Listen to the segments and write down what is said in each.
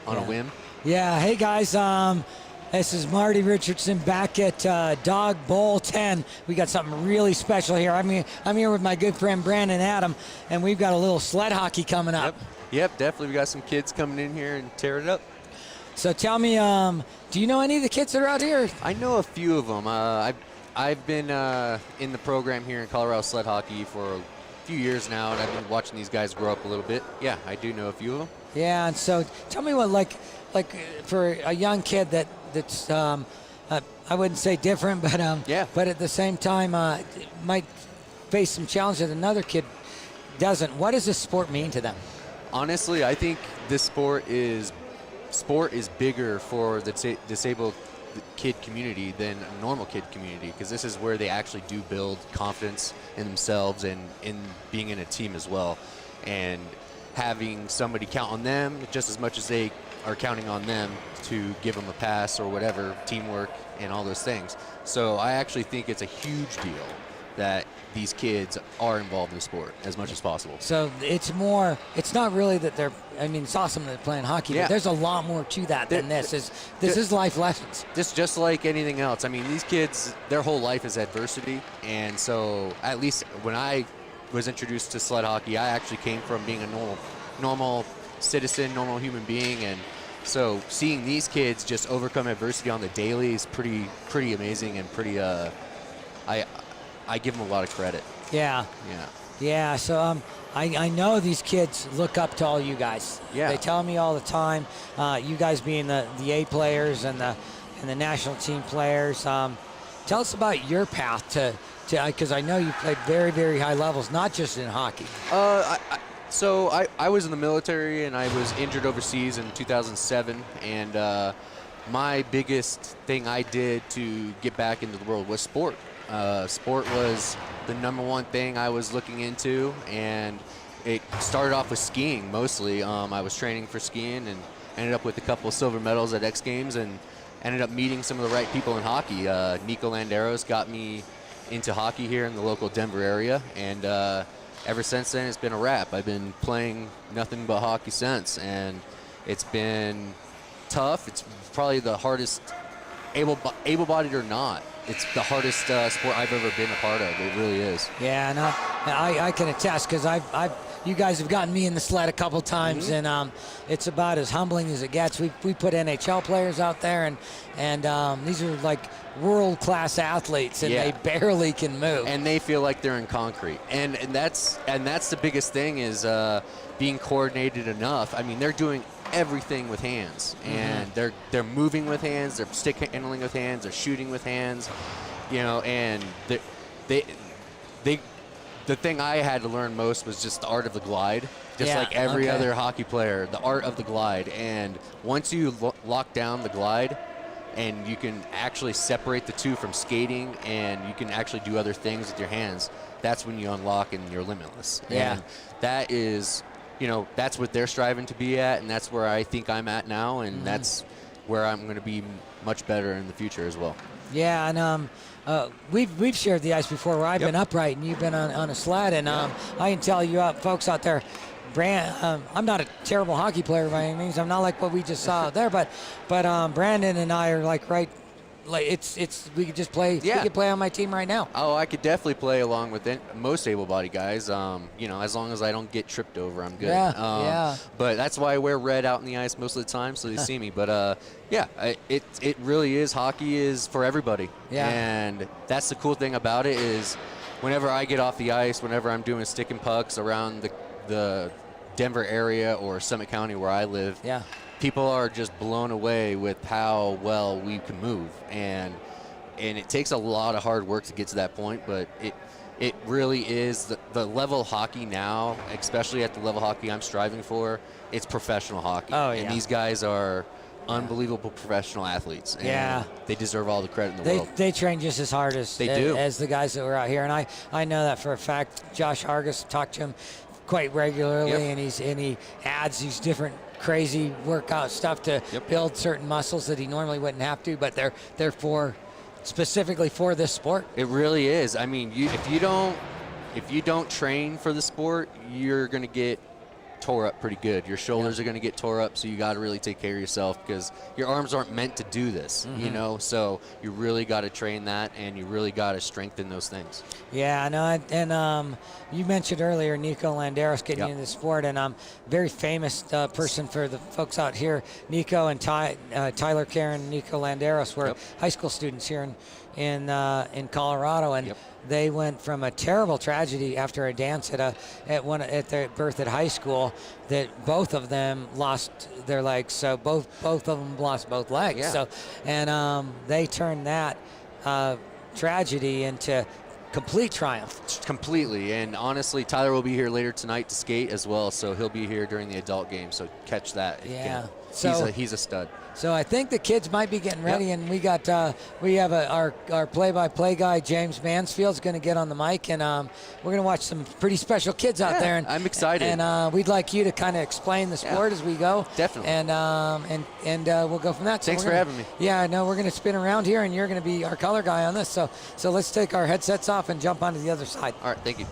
on a whim. Yeah. Hey guys. This is Marty Richardson back at DAWG Bowl 10. We got something really special here. I'm here with my good friend Brandon Adam, and we've got a little sled hockey coming up. Yep, definitely. We got some kids coming in here and tearing it up. So tell me, do you know any of the kids that are out here? I know a few of them. I've been in the program here in Colorado sled hockey for a few years now, and I've been watching these guys grow up a little bit. Yeah, I do know a few of them. Yeah, and so tell me what, like for a young kid that's I wouldn't say different, but but at the same time might face some challenges that another kid doesn't. What does this sport mean to them? Honestly, I think this sport is bigger for the disabled kid community than a normal kid community, because this is where they actually do build confidence in themselves and in being in a team as well, and having somebody count on them just as much as they are counting on them to give them a pass or whatever, teamwork and all those things. So I actually think it's a huge deal that these kids are involved in the sport as much as possible. So it's not really that it's awesome that they're playing hockey, but there's a lot more to that than this. This is life lessons. Just like anything else. I mean, these kids, their whole life is adversity, and so at least when I was introduced to sled hockey, I actually came from being a normal citizen, normal human being, and so seeing these kids just overcome adversity on the daily is pretty amazing, and pretty I give them a lot of credit. Yeah. So I know these kids look up to all you guys. Yeah. They tell me all the time. You guys being the A players and the national team players. Tell us about your path to because I know you played very, very high levels, not just in hockey. So I was in the military, and I was injured overseas in 2007, and my biggest thing I did to get back into the world was sport. Sport was the number one thing I was looking into, and it started off with skiing mostly. I was training for skiing and ended up with a couple of silver medals at X Games, and ended up meeting some of the right people in hockey. Nico Landeros got me into hockey here in the local Denver area, and ever since then it's been a wrap. I've been playing nothing but hockey since, and it's been tough. It's probably the hardest, able-bodied or not, it's the hardest sport I've ever been a part of. It really is. Yeah, no, I can attest, because you guys have gotten me in the sled a couple times, and it's about as humbling as it gets. We put NHL players out there, and these are like world-class athletes, and they barely can move. And they feel like they're in concrete, and that's the biggest thing is being coordinated enough. I mean, they're doing everything with hands, and they're moving with hands, they're stick handling with hands, they're shooting with hands, and the thing I had to learn most was just the art of the glide, like every other hockey player, the art of the glide. And once you lock down the glide, and you can actually separate the two from skating, and you can actually do other things with your hands, that's when you unlock and you're limitless. Yeah. And that is, that's what they're striving to be at, and that's where I think I'm at now, and that's where I'm going to be much better in the future as well. Yeah, and we've shared the ice before where I've been upright and you've been on a sled, and I can tell you folks out there, I'm not a terrible hockey player by any means. I'm not like what we just saw out there, but Brandon and I are like we could just play. We could play on my team right now. Oh, I could definitely play along with most able-bodied guys. As long as I don't get tripped over, I'm good. But that's why I wear red out in the ice most of the time, so they see me. But it really is. Hockey is for everybody. Yeah. And that's the cool thing about it is, whenever I get off the ice, whenever I'm doing stick and pucks around the Denver area or Summit County where I live. Yeah. People are just blown away with how well we can move, and it takes a lot of hard work to get to that point, but it really is the level of hockey now, especially at the level of hockey I'm striving for. It's professional hockey. Oh, yeah. And these guys are unbelievable professional athletes, and they deserve all the credit in the world. They train just as hard as the guys that were out here, and I know that for a fact. Josh Hargis, talked to him quite regularly, and he adds these different crazy workout stuff to build certain muscles that he normally wouldn't have to, but they're specifically for this sport. It really is. I mean, if you don't train for the sport, you're going to get tore up pretty good. Your shoulders are going to get tore up, so you got to really take care of yourself because your arms aren't meant to do this, you know? So you really got to train that, and you really got to strengthen those things. Yeah, I know. And you mentioned earlier Nico Landeros getting into the sport, and very famous person for the folks out here. Nico and Tyler Karen, Nico Landeros were high school students here in Colorado, and they went from a terrible tragedy after a dance at their birth at high school that both of them lost their legs. So both of them lost both legs. Yeah. So, and they turned that tragedy into complete triumph. Completely. And honestly, Tyler will be here later tonight to skate as well, so he'll be here during the adult game. So catch that. Yeah. So he's a stud. So I think the kids might be getting ready, and we have our play-by-play guy James Mansfield's going to get on the mic, and we're going to watch some pretty special kids out there. And I'm excited. And we'd like you to kind of explain the sport as we go. Definitely. And we'll go from that. Thanks for having me. Yeah, no, we're going to spin around here, and you're going to be our color guy on this. So let's take our headsets off and jump onto the other side. All right, thank you.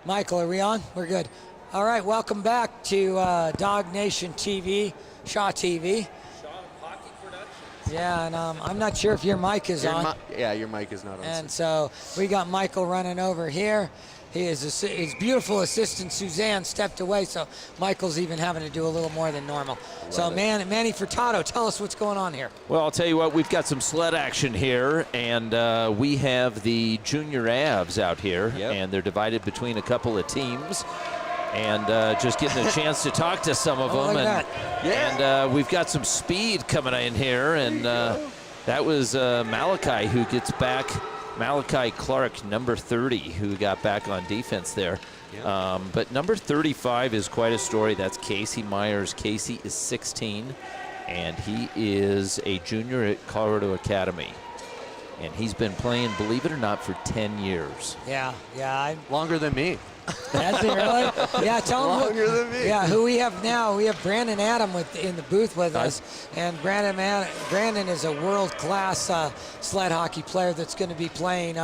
Michael, are we on? We're good. All right, welcome back to DAWG Nation TV, Shaw TV. Shaw Hockey Productions. Yeah, and I'm not sure if your mic is on. Your mic is not on. And so we got Michael running over here. His beautiful assistant Suzanne stepped away, so Michael's even having to do a little more than normal. So Manny Furtado, tell us what's going on here. Well, I'll tell you what, we've got some sled action here, and we have the junior Avs out here, and they're divided between a couple of teams. And just getting a chance to talk to some of them. And we've got some speed coming in here, and that was Malachi who gets back. Malachi Clark, number 30, who got back on defense there. But number 35 is quite a story. That's Casey Myers. Casey is 16, and he is a junior at Colorado Academy. And he's been playing, believe it or not, for 10 years. Yeah. Longer than me. That's it, really? Yeah, tell him. Longer than me. Yeah, who we have now. We have Brandon Adam in the booth with us. And Brandon is a world-class sled hockey player that's going to be playing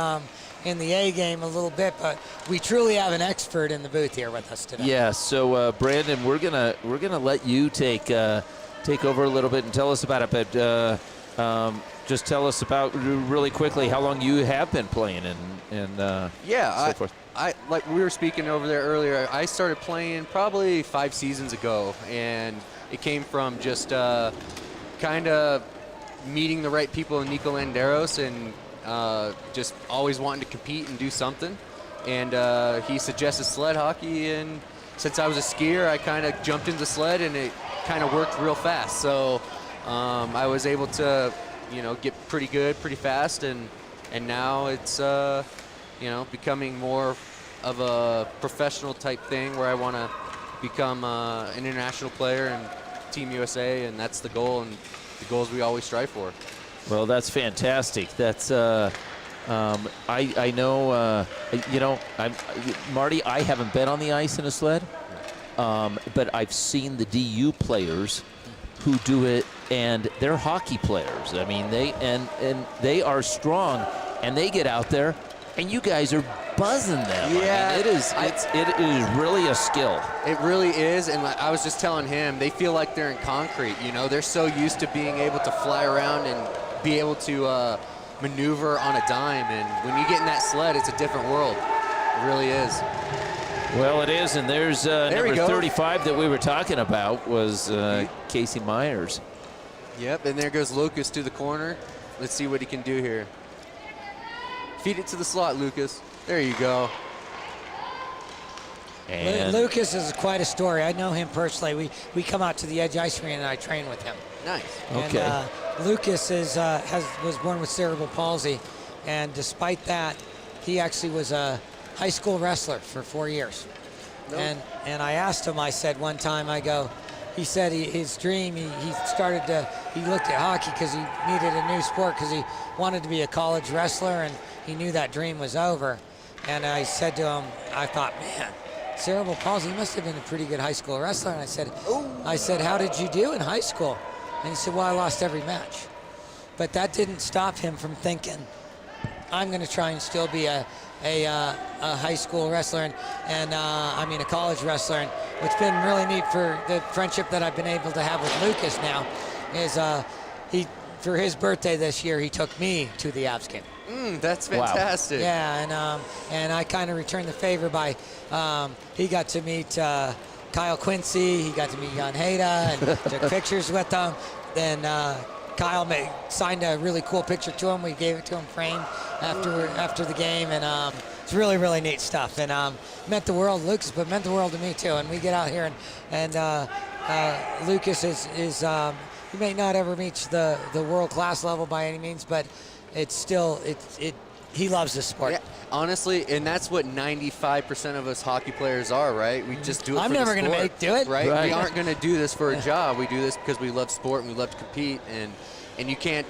in the A game a little bit. But we truly have an expert in the booth here with us today. Yeah, so Brandon, we're gonna let you take over a little bit and tell us about it. But just tell us about really quickly how long you have been playing and so forth. Like we were speaking over there earlier, I started playing probably 5 seasons ago, and it came from just kind of meeting the right people in Nico Landeros and just always wanting to compete and do something. And he suggested sled hockey, and since I was a skier, I kind of jumped into sled, and it kind of worked real fast. So I was able to, get pretty good pretty fast, and now it's becoming more of a professional type thing where I want to become an international player and Team USA, and that's the goal and the goals we always strive for. Well, that's fantastic. That's I know Marty, I haven't been on the ice in a sled, but I've seen the DU players who do it, and they're hockey players. I mean, they are strong, and they get out there, and you guys are buzzing them. Yeah, I mean, it is really a skill. It really is, and I was just telling him, they feel like they're in concrete. They're so used to being able to fly around and be able to maneuver on a dime, and when you get in that sled, it's a different world. It really is. Well, it is, and there's number 35 that we were talking about was Casey Myers. Yep, and there goes Lucas to the corner. Let's see what he can do here. Feed it to the slot, Lucas. There you go. And Lucas is quite a story. I know him personally. We come out to the Edge Ice Arena and I train with him. Nice. Okay. And, Lucas was born with cerebral palsy, and despite that, he actually was a high school wrestler for 4 years. Nope. And I asked him, I said one time, he said his dream, he looked at hockey because he needed a new sport because he wanted to be a college wrestler, and he knew that dream was over. And I said to him, I thought, man, cerebral palsy, he must have been a pretty good high school wrestler. And I said, how did you do in high school? And he said, well, I lost every match. But that didn't stop him from thinking, I'm going to try and still be a high school wrestler and a college wrestler. And what's been really neat for the friendship that I've been able to have with Lucas now is for his birthday this year, he took me to the Avs game. That's fantastic. Wow. Yeah, and I kind of returned the favor by he got to meet Kyle Quincy, he got to meet Jan Hayda and took pictures with them. Then Kyle signed a really cool picture to him. We gave it to him framed after the game, and it's really, really neat stuff. And meant the world, Lucas, but meant the world to me too. And we get out here, and Lucas is he may not ever reach the world-class level by any means, but it's still he loves this sport. Yeah, honestly, and that's what 95% of us hockey players are, right? We just do it. I'm for never the going sport, to do it. right? Right. We aren't going to do this for a job. We do this because we love sport and we love to compete. And you can't,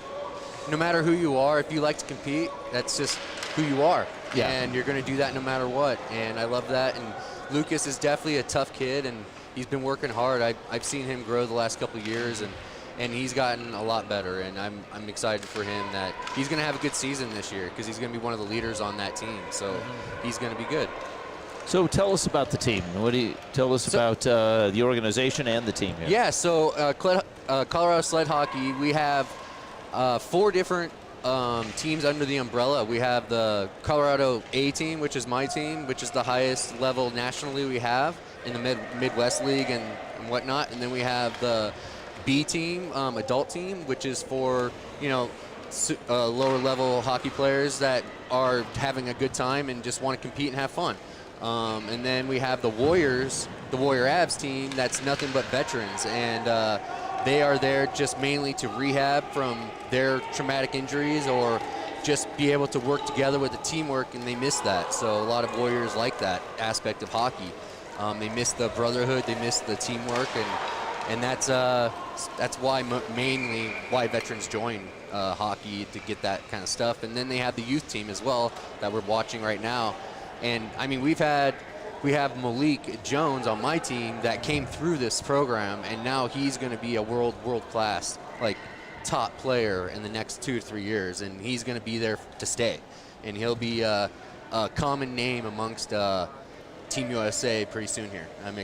no matter who you are, if you like to compete, that's just who you are. Yeah. And you're going to do that no matter what. And I love that. And Lucas is definitely a tough kid, and he's been working hard. I've seen him grow the last couple of years, and he's gotten a lot better, and I'm excited for him that he's going to have a good season this year because he's going to be one of the leaders on that team. So he's going to be good. so tell us about the team. What do you tell us about the organization and the team here? Yeah, so Colorado Sled Hockey, we have 4 different teams under the umbrella. We have the Colorado A team, which is my team, which is the highest level nationally we have in the Midwest League and whatnot. And then we have the B team, adult team, which is for, lower level hockey players that are having a good time and just want to compete and have fun. And then we have the Warrior Avs team, that's nothing but veterans, and they are there just mainly to rehab from their traumatic injuries or just be able to work together with the teamwork, and they miss that. So a lot of Warriors like that aspect of hockey. They miss the brotherhood, they miss the teamwork, and that's why mainly why veterans join hockey, to get that kind of stuff. And then they have the youth team as well that we're watching right now. And I mean, we have Malik Jones on my team that came through this program, and now he's going to be a world class, like, top player in the next 2 to 3 years, and he's going to be there to stay, and he'll be a common name amongst Team USA pretty soon here. I'm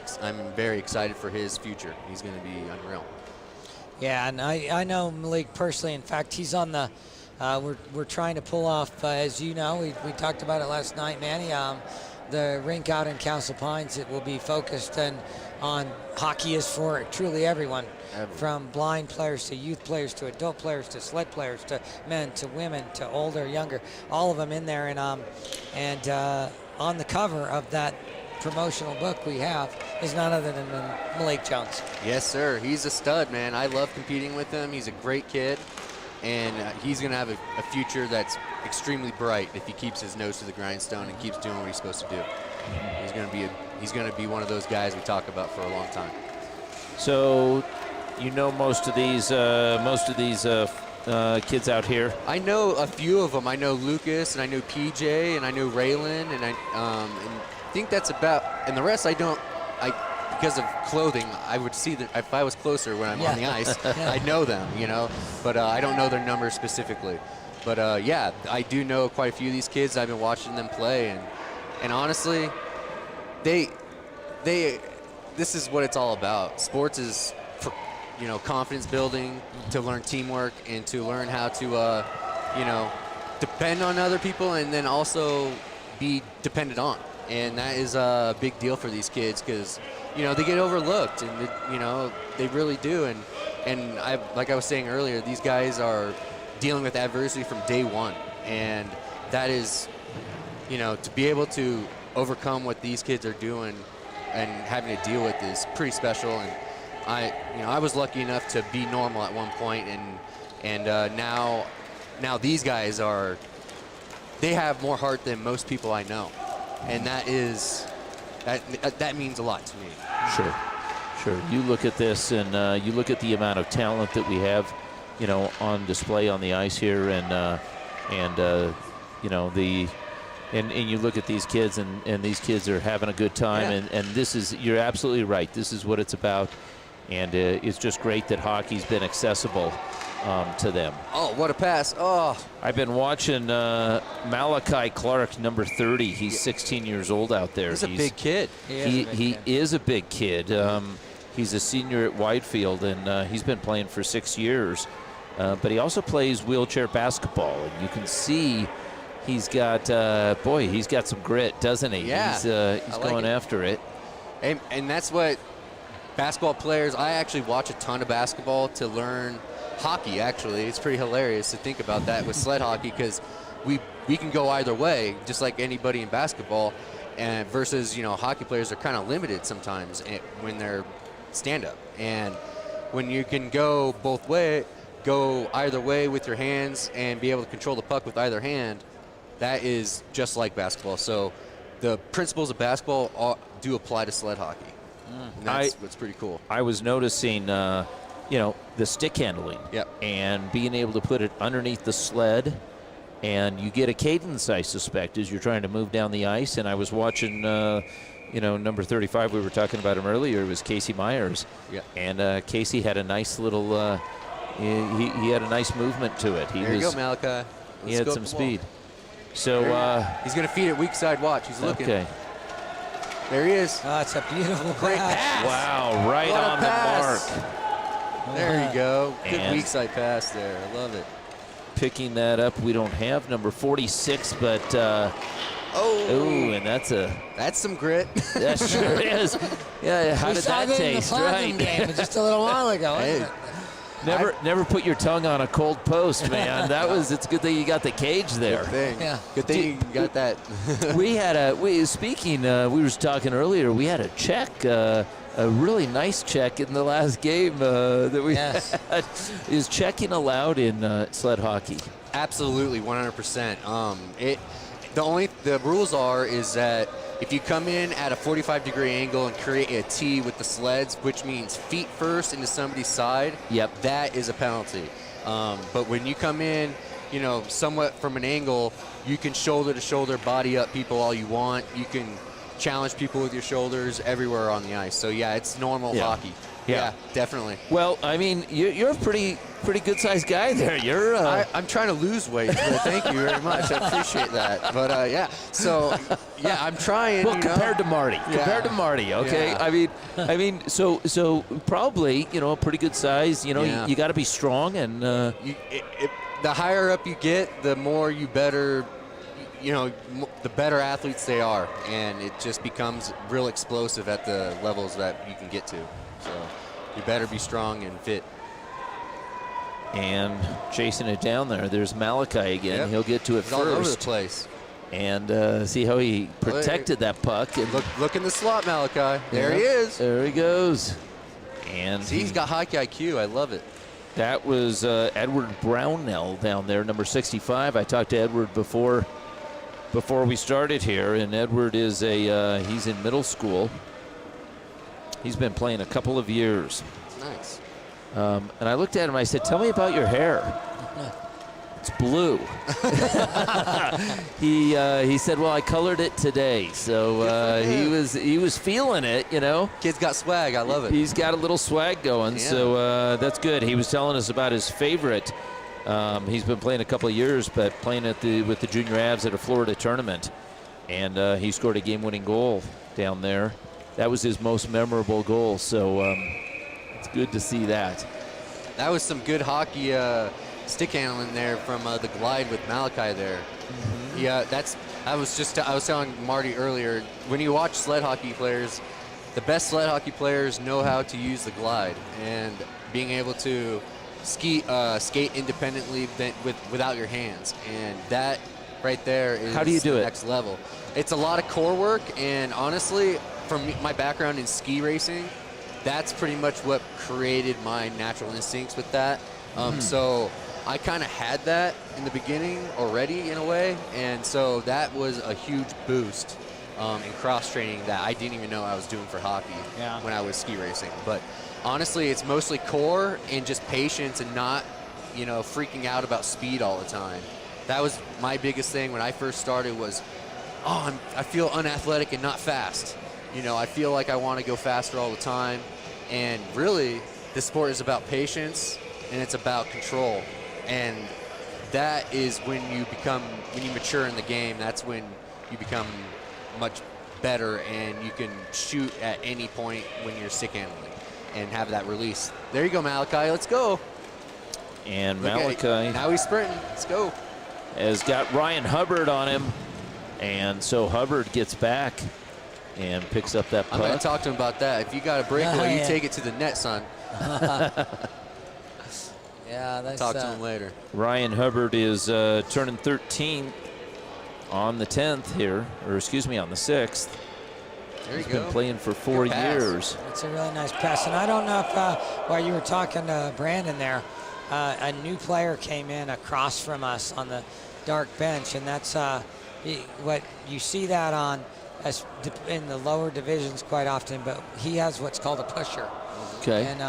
very excited for his future. He's going to be unreal. Yeah, and I know Malik personally. In fact, he's on the. We're trying to pull off, as you know, we talked about it last night, Manny. The rink out in Castle Pines, it will be focused on hockey is for truly everyone, from blind players to youth players to adult players to sled players to men to women to older, younger, all of them in there. And on the cover of that promotional book we have is none other than Malik Jones. Yes, sir. He's a stud, man. I love competing with him. He's a great kid, and he's going to have a future that's extremely bright if he keeps his nose to the grindstone and keeps doing what he's supposed to do. He's going to be one of those guys we talk about for a long time. So, most of these kids out here. I know a few of them. I know Lucas, and I know PJ, and I know Raylan, and I think that's about. And the rest I don't. Because of clothing, I would see that if I was closer when I'm on the ice, I'd know them, But I don't know their numbers specifically. But I do know quite a few of these kids. I've been watching them play, and honestly, this is what it's all about. Sports is for, confidence building, to learn teamwork, and to learn how to, depend on other people, and then also be dependent on. And that is a big deal for these kids because, they get overlooked, and, they really do. and like I was saying earlier, these guys are dealing with adversity from day one, and that is, you know, to be able to overcome what these kids are doing and having to deal with is pretty special. And I was lucky enough to be normal at one point, and now these guys they have more heart than most people I know, and that means a lot to me. Sure. You look at this, and you look at the amount of talent that we have, you know, on display on the ice here, and you know, and you look at these kids, and these kids are having a good time, Yeah. and this is, you're absolutely right. This is what it's about, and it's just great that hockey's been accessible to them. Oh, what a pass! Oh, I've been watching Malachi Clark, number 30. He's 16 years old out there. he's a big kid. He is a big kid. He's a senior at Whitefield, and he's been playing for 6 years. But he also plays wheelchair basketball, and you can see he's got he's got some grit, doesn't he? Yeah, He's like going it. after it. And that's what basketball players. I actually watch a ton of basketball to learn hockey. Actually, it's pretty hilarious to think about that with sled hockey, because we can go either way, just like anybody in basketball. And versus, you know, hockey players are kind of limited sometimes when they're stand-up. And when you can go either way with your hands and be able to control the puck with either hand, that is just like basketball. So the principles of basketball do apply to sled hockey. And that's what's pretty cool. I was noticing, you know, the stick handling. Yep. And being able to put it underneath the sled, and you get a cadence, I suspect, as you're trying to move down the ice. And I was watching, you know, number 35, we were talking about him earlier, it was Casey Myers. Yeah. And Casey had a nice little, he had a nice movement to it. There you go, Malachi. He had some speed. So he's going to feed it weak side. Watch. He's looking. Okay. There he is. Oh, it's a beautiful Great pass. pass. Wow, right What a on the pass. mark. There you go. Good And- weak side pass there. I love it. Picking that up, we don't have number 46, but and That's some grit. that sure is. Yeah, how We did saw that that in the taste? Platinum Right. game just a little while ago. Hey, Never put your tongue on a cold post, man. It's a good thing you got the cage there. good thing. Yeah. Good thing you got that. We were talking earlier, we had a check, a really nice check in the last game that we Yes. had. Is checking allowed in sled hockey? Absolutely, 100%. The rules is that if you come in at a 45-degree angle and create a T with the sleds, which means feet first into somebody's side, Yep. that is a penalty. But when you come in, you know, somewhat from an angle, you can shoulder to shoulder, body up people all you want. You can challenge people with your shoulders everywhere on the ice. So yeah, it's normal Yeah. hockey. Yeah. Definitely. Well, I mean, you're a pretty good-sized guy there. You're. I'm trying to lose weight, so thank you very much. I appreciate that. But yeah, so yeah, I'm trying. Well, you know? compared to Marty. Yeah. Compared to Marty, okay. Yeah. I mean, so probably, you know, a pretty good size. You know, Yeah. you got to be strong, and The higher up you get, the more you better. You know, the better athletes they are, and it just becomes real explosive at the levels that you can get to. So you better be strong and fit. and chasing it down there. There's Malachi again. Yep. He'll get to it He's all over the first, place. and see how he protected that puck. And Look in the slot, Malachi. There he is. There he goes. And See, he's got hockey IQ. I love it. that was Edward Brownell down there, number 65. I talked to Edward before we started here, and Edward is he's in middle school. He's been playing a couple of years. Nice. And I looked at him, I said, tell me about your hair. It's blue. He said, well, I colored it today. So he was feeling it, you know. Kid's got swag. I love it. He's got a little swag going, Yeah. so that's good. He was telling us about his favorite. He's been playing a couple of years, but playing with the junior Avs at a Florida tournament. And he scored a game-winning goal down there. That was his most memorable goal, so it's good to see that. That was some good hockey stick handling there from the glide with Malachi there. Mm-hmm. Yeah, I was telling Marty earlier, when you watch sled hockey players, the best sled hockey players know how to use the glide, and being able to skate independently without your hands, and that right there is How do you do the it? next level. It's a lot of core work, and honestly, from my background in ski racing, that's pretty much what created my natural instincts with that. So I kind of had that in the beginning already in a way, and so that was a huge boost in cross training that I didn't even know I was doing for hockey when I was ski racing. But honestly, it's mostly core and just patience and not, freaking out about speed all the time. That was my biggest thing when I first started was, I feel unathletic and not fast. I feel like I want to go faster all the time. And really, this sport is about patience and it's about control. And that is when you mature in the game, that's when you become much better and you can shoot at any point when you're stick handling and have that release. There you go, Malachi. Let's go. And Malachi now he's sprinting. Let's go. Has got Ryan Hubbard on him. And so Hubbard gets back and picks up that puck. I'm going to talk to him about that. If you got a breakaway, you take it to the net, son. Yeah, that's talk to him later. Ryan Hubbard is turning 13 on the 10th here, or excuse me, on the 6th. There you He's go. been playing for 4 years. It's a really nice pass. And I don't know if, while you were talking to Brandon there, a new player came in across from us on the dark bench, and that's what you see that on in the lower divisions quite often, but he has what's called a pusher. Okay. And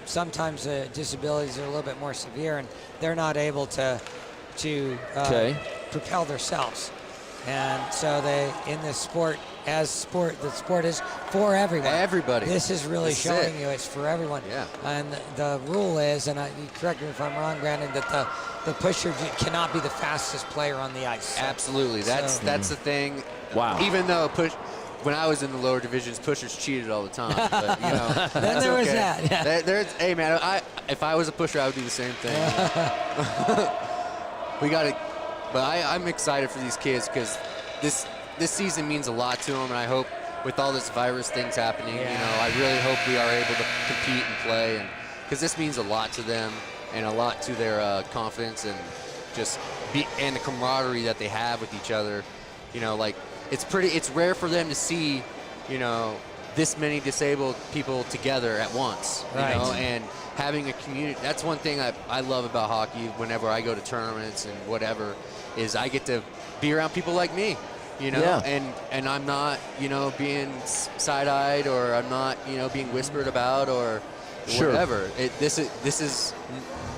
sometimes the disabilities are a little bit more severe, and they're not able to propel themselves. And so in this sport, the sport is for everyone. Everybody. This is really This is showing it. you it's for everyone. Yeah. And the rule is, and you correct me if I'm wrong, Brandon, that the pusher cannot be the fastest player on the ice. Absolutely. That's the thing. Wow. Even though when I was in the lower divisions, pushers cheated all the time. But, Then there was okay. that. Yeah. Hey, man, if I was a pusher, I would do the same thing. We got to. But I'm excited for these kids because this season means a lot to them, and I hope with all this virus things happening, I really hope we are able to compete and play, and because this means a lot to them and a lot to their confidence and and the camaraderie that they have with each other. It's rare for them to see, this many disabled people together at once, and having a community. That's one thing I love about hockey whenever I go to tournaments and whatever, is I get to be around people like me, and I'm not, being side-eyed, or I'm not, being whispered about or whatever. This is,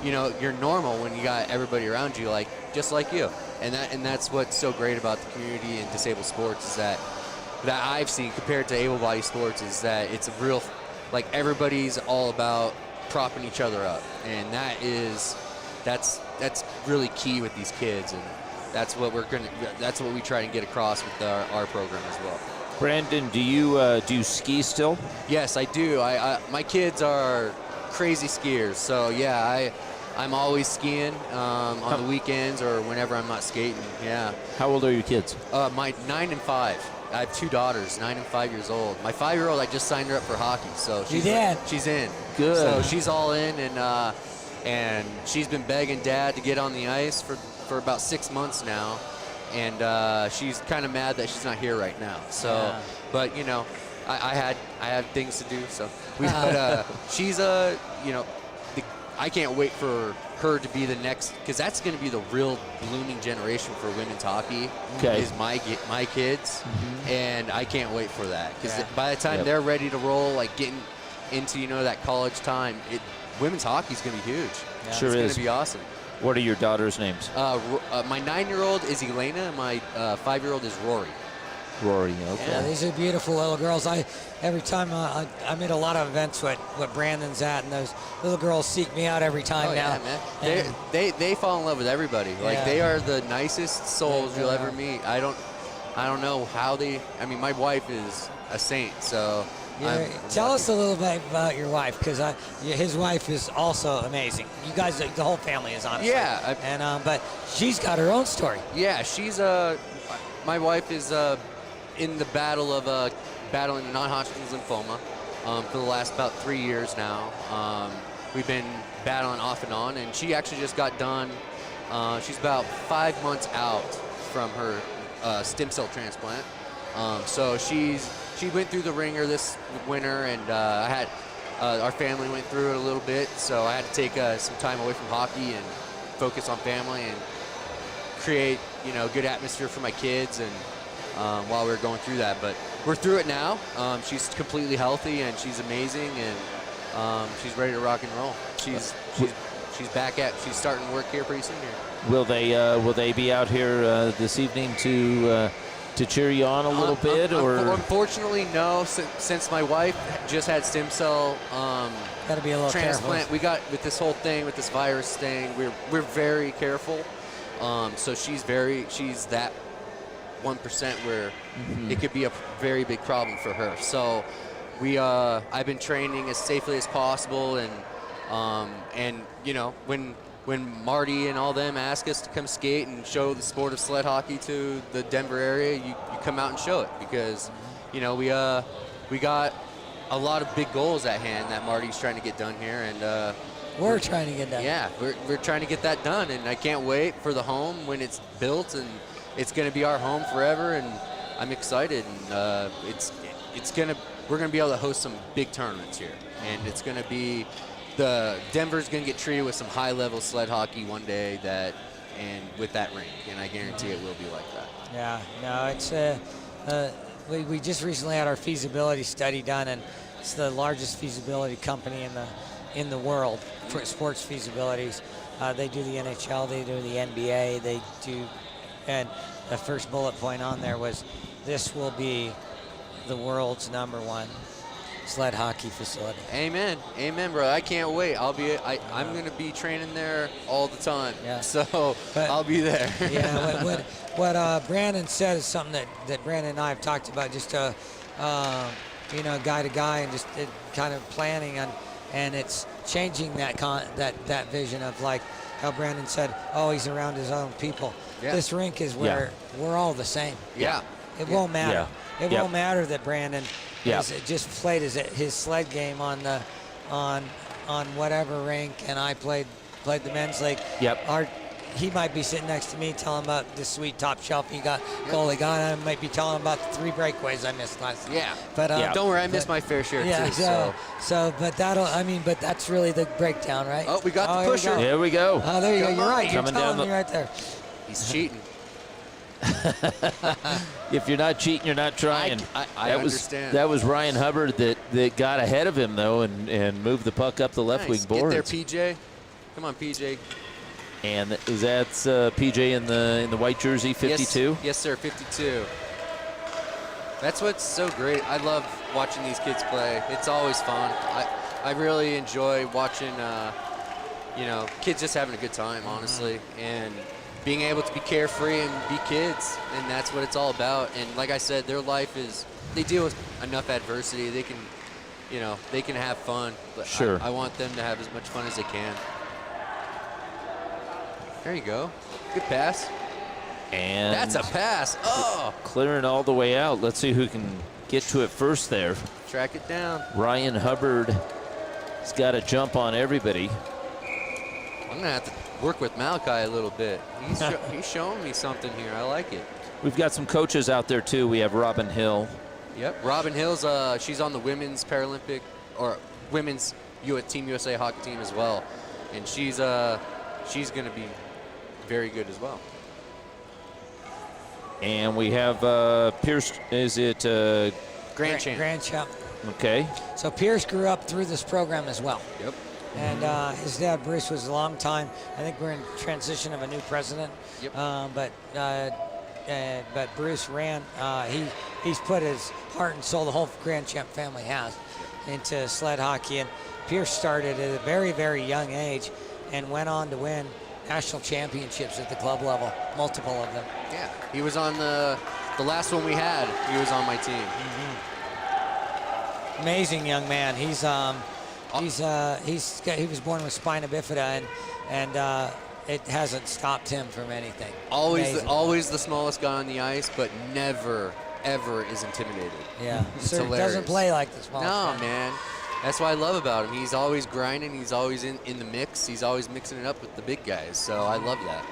you're normal when you got everybody around you, just like you. And that's what's so great about the community in disabled sports is that I've seen compared to able-bodied sports is that it's a real, everybody's all about propping each other up, and that's really key with these kids, and that's what we try to get across with our program as well. Brandon, do you ski still? Yes, I do. My kids are crazy skiers, so yeah, I'm always skiing on the weekends or whenever I'm not skating. Yeah. How old are your kids? My 9 and 5. I have 2 daughters, 9 and 5 years old. My 5-year-old, I just signed her up for hockey, so she's in. Good. So she's all in, and she's been begging Dad to get on the ice for about 6 months now, and she's kind of mad that she's not here right now. So, but I had things to do, so she's I can't wait for her to be the next, because that's going to be the real blooming generation for women's hockey. Okay. Is my kids, and I can't wait for that, because by the time they're ready to roll, getting into that college time, women's hockey is going to be huge. Yeah. Sure it's is. going to be awesome. What are your daughters' names? My 9-year-old is Elena, and my 5-year-old is Rory. Rory, okay. Yeah, these are beautiful little girls. Every time I'm at a lot of events what Brandon's at, and those little girls seek me out every time now. Yeah, man. They fall in love with everybody. They are the nicest souls you'll ever meet. I don't know how they. I mean, my wife is a saint, so. Tell us a little bit about your wife, because his wife is also amazing. You guys, the whole family is, honestly. Yeah. But she's got her own story. Yeah, she's my wife is in the battle of battling non-Hodgkin's lymphoma for the last about 3 years now. We've been battling off and on, and she actually just got done. She's about 5 months out from her stem cell transplant. So she went through the ringer this winter, and our family went through it a little bit. So I had to take some time away from hockey and focus on family and create, good atmosphere for my kids, and while we were going through that. But we're through it now. She's completely healthy, and she's amazing, and she's ready to rock and roll. She's back she's starting work here pretty soon here. Will they be out here this evening to cheer you on a little bit, or? Unfortunately, no. Since my wife just had stem cell Gotta be a little transplant, careful. we got with this whole thing, with this virus thing, we're very careful. So she's that 1% where it could be a very big problem for her. So I've been training as safely as possible, and when Marty and all them ask us to come skate and show the sport of sled hockey to the Denver area, you come out and show it, because we got a lot of big goals at hand that Marty's trying to get done here, and we're trying to get done. Yeah, we're trying to get that done, and I can't wait for the home when it's built, and it's going to be our home forever, and I'm excited. And we're going to be able to host some big tournaments here, and it's going to be Denver's going to get treated with some high-level sled hockey one day, and with that rink, and I guarantee it will be like that. Yeah, no, it's we just recently had our feasibility study done, and it's the largest feasibility company in the world for sports feasibilities. They do the NHL, they do the NBA, they do, and the first bullet point on there was, this will be the world's #1 sled hockey facility. Amen, bro. I can't wait. I'm going to be training there all the time. Yeah. So I'll be there. Yeah. What Brandon said is something that Brandon and I have talked about, just guy to guy, and just kind of planning on, and it's changing that vision of, like how Brandon said, he's around his own people. Yeah. This rink is where we're all the same. Yeah. It won't matter. Yeah. It won't matter that Brandon Yep. just played his sled game on whatever rink, and I played the men's league. Yep. He might be sitting next to me telling him about this sweet top shelf goal he got. I might be telling him about the 3 breakaways I missed last. Yeah. But don't worry, I missed my fair share too. But that's really the breakdown, right? Oh, we got the pusher. There we go. Oh, there you go. You're right. You're Coming telling down me right there. He's cheating. If you're not cheating, you're not trying. I understand. That was Ryan Hubbard that got ahead of him, though, and moved the puck up the left wing boards. Get there, PJ. Come on, PJ. And that's PJ in the white jersey, 52? Yes, sir, 52. That's what's so great. I love watching these kids play. It's always fun. I really enjoy watching, kids just having a good time, honestly, and being able to be carefree and be kids, and that's what it's all about. And like I said, their life they deal with enough adversity. They can have fun. But sure. I want them to have as much fun as they can. There you go. Good pass. And that's a pass. Oh! Clearing all the way out. Let's see who can get to it first there. Track it down. Ryan Hubbard has got to jump on everybody. I'm going to have to work with Malachi a little bit. He's showing me something here. I like it. We've got some coaches out there, too. We have Robin Hill. Yep. Robin Hill's, she's on the women's Paralympic, or women's Team USA hockey team as well. And she's going to be very good as well. And we have Pierce, is it? Grand champ. Grand champ. Okay. So Pierce grew up through this program as well. Yep. And his dad, Bruce, was a long time. I think we're in transition of a new president. Yep. But Bruce ran. He's put his heart and soul, the whole Grand Champ family has, into sled hockey. And Pierce started at a very, very young age and went on to win national championships at the club level, multiple of them. Yeah, he was on the last one we had. He was on my team. Mm-hmm. Amazing young man. He was born with spina bifida, and it hasn't stopped him from anything. Always the smallest guy on the ice, but never, ever is intimidated. Yeah, It's so he hilarious. doesn't play like the small. No, man. That's what I love about him. He's always grinding. He's always in the mix. He's always mixing it up with the big guys. So I love that.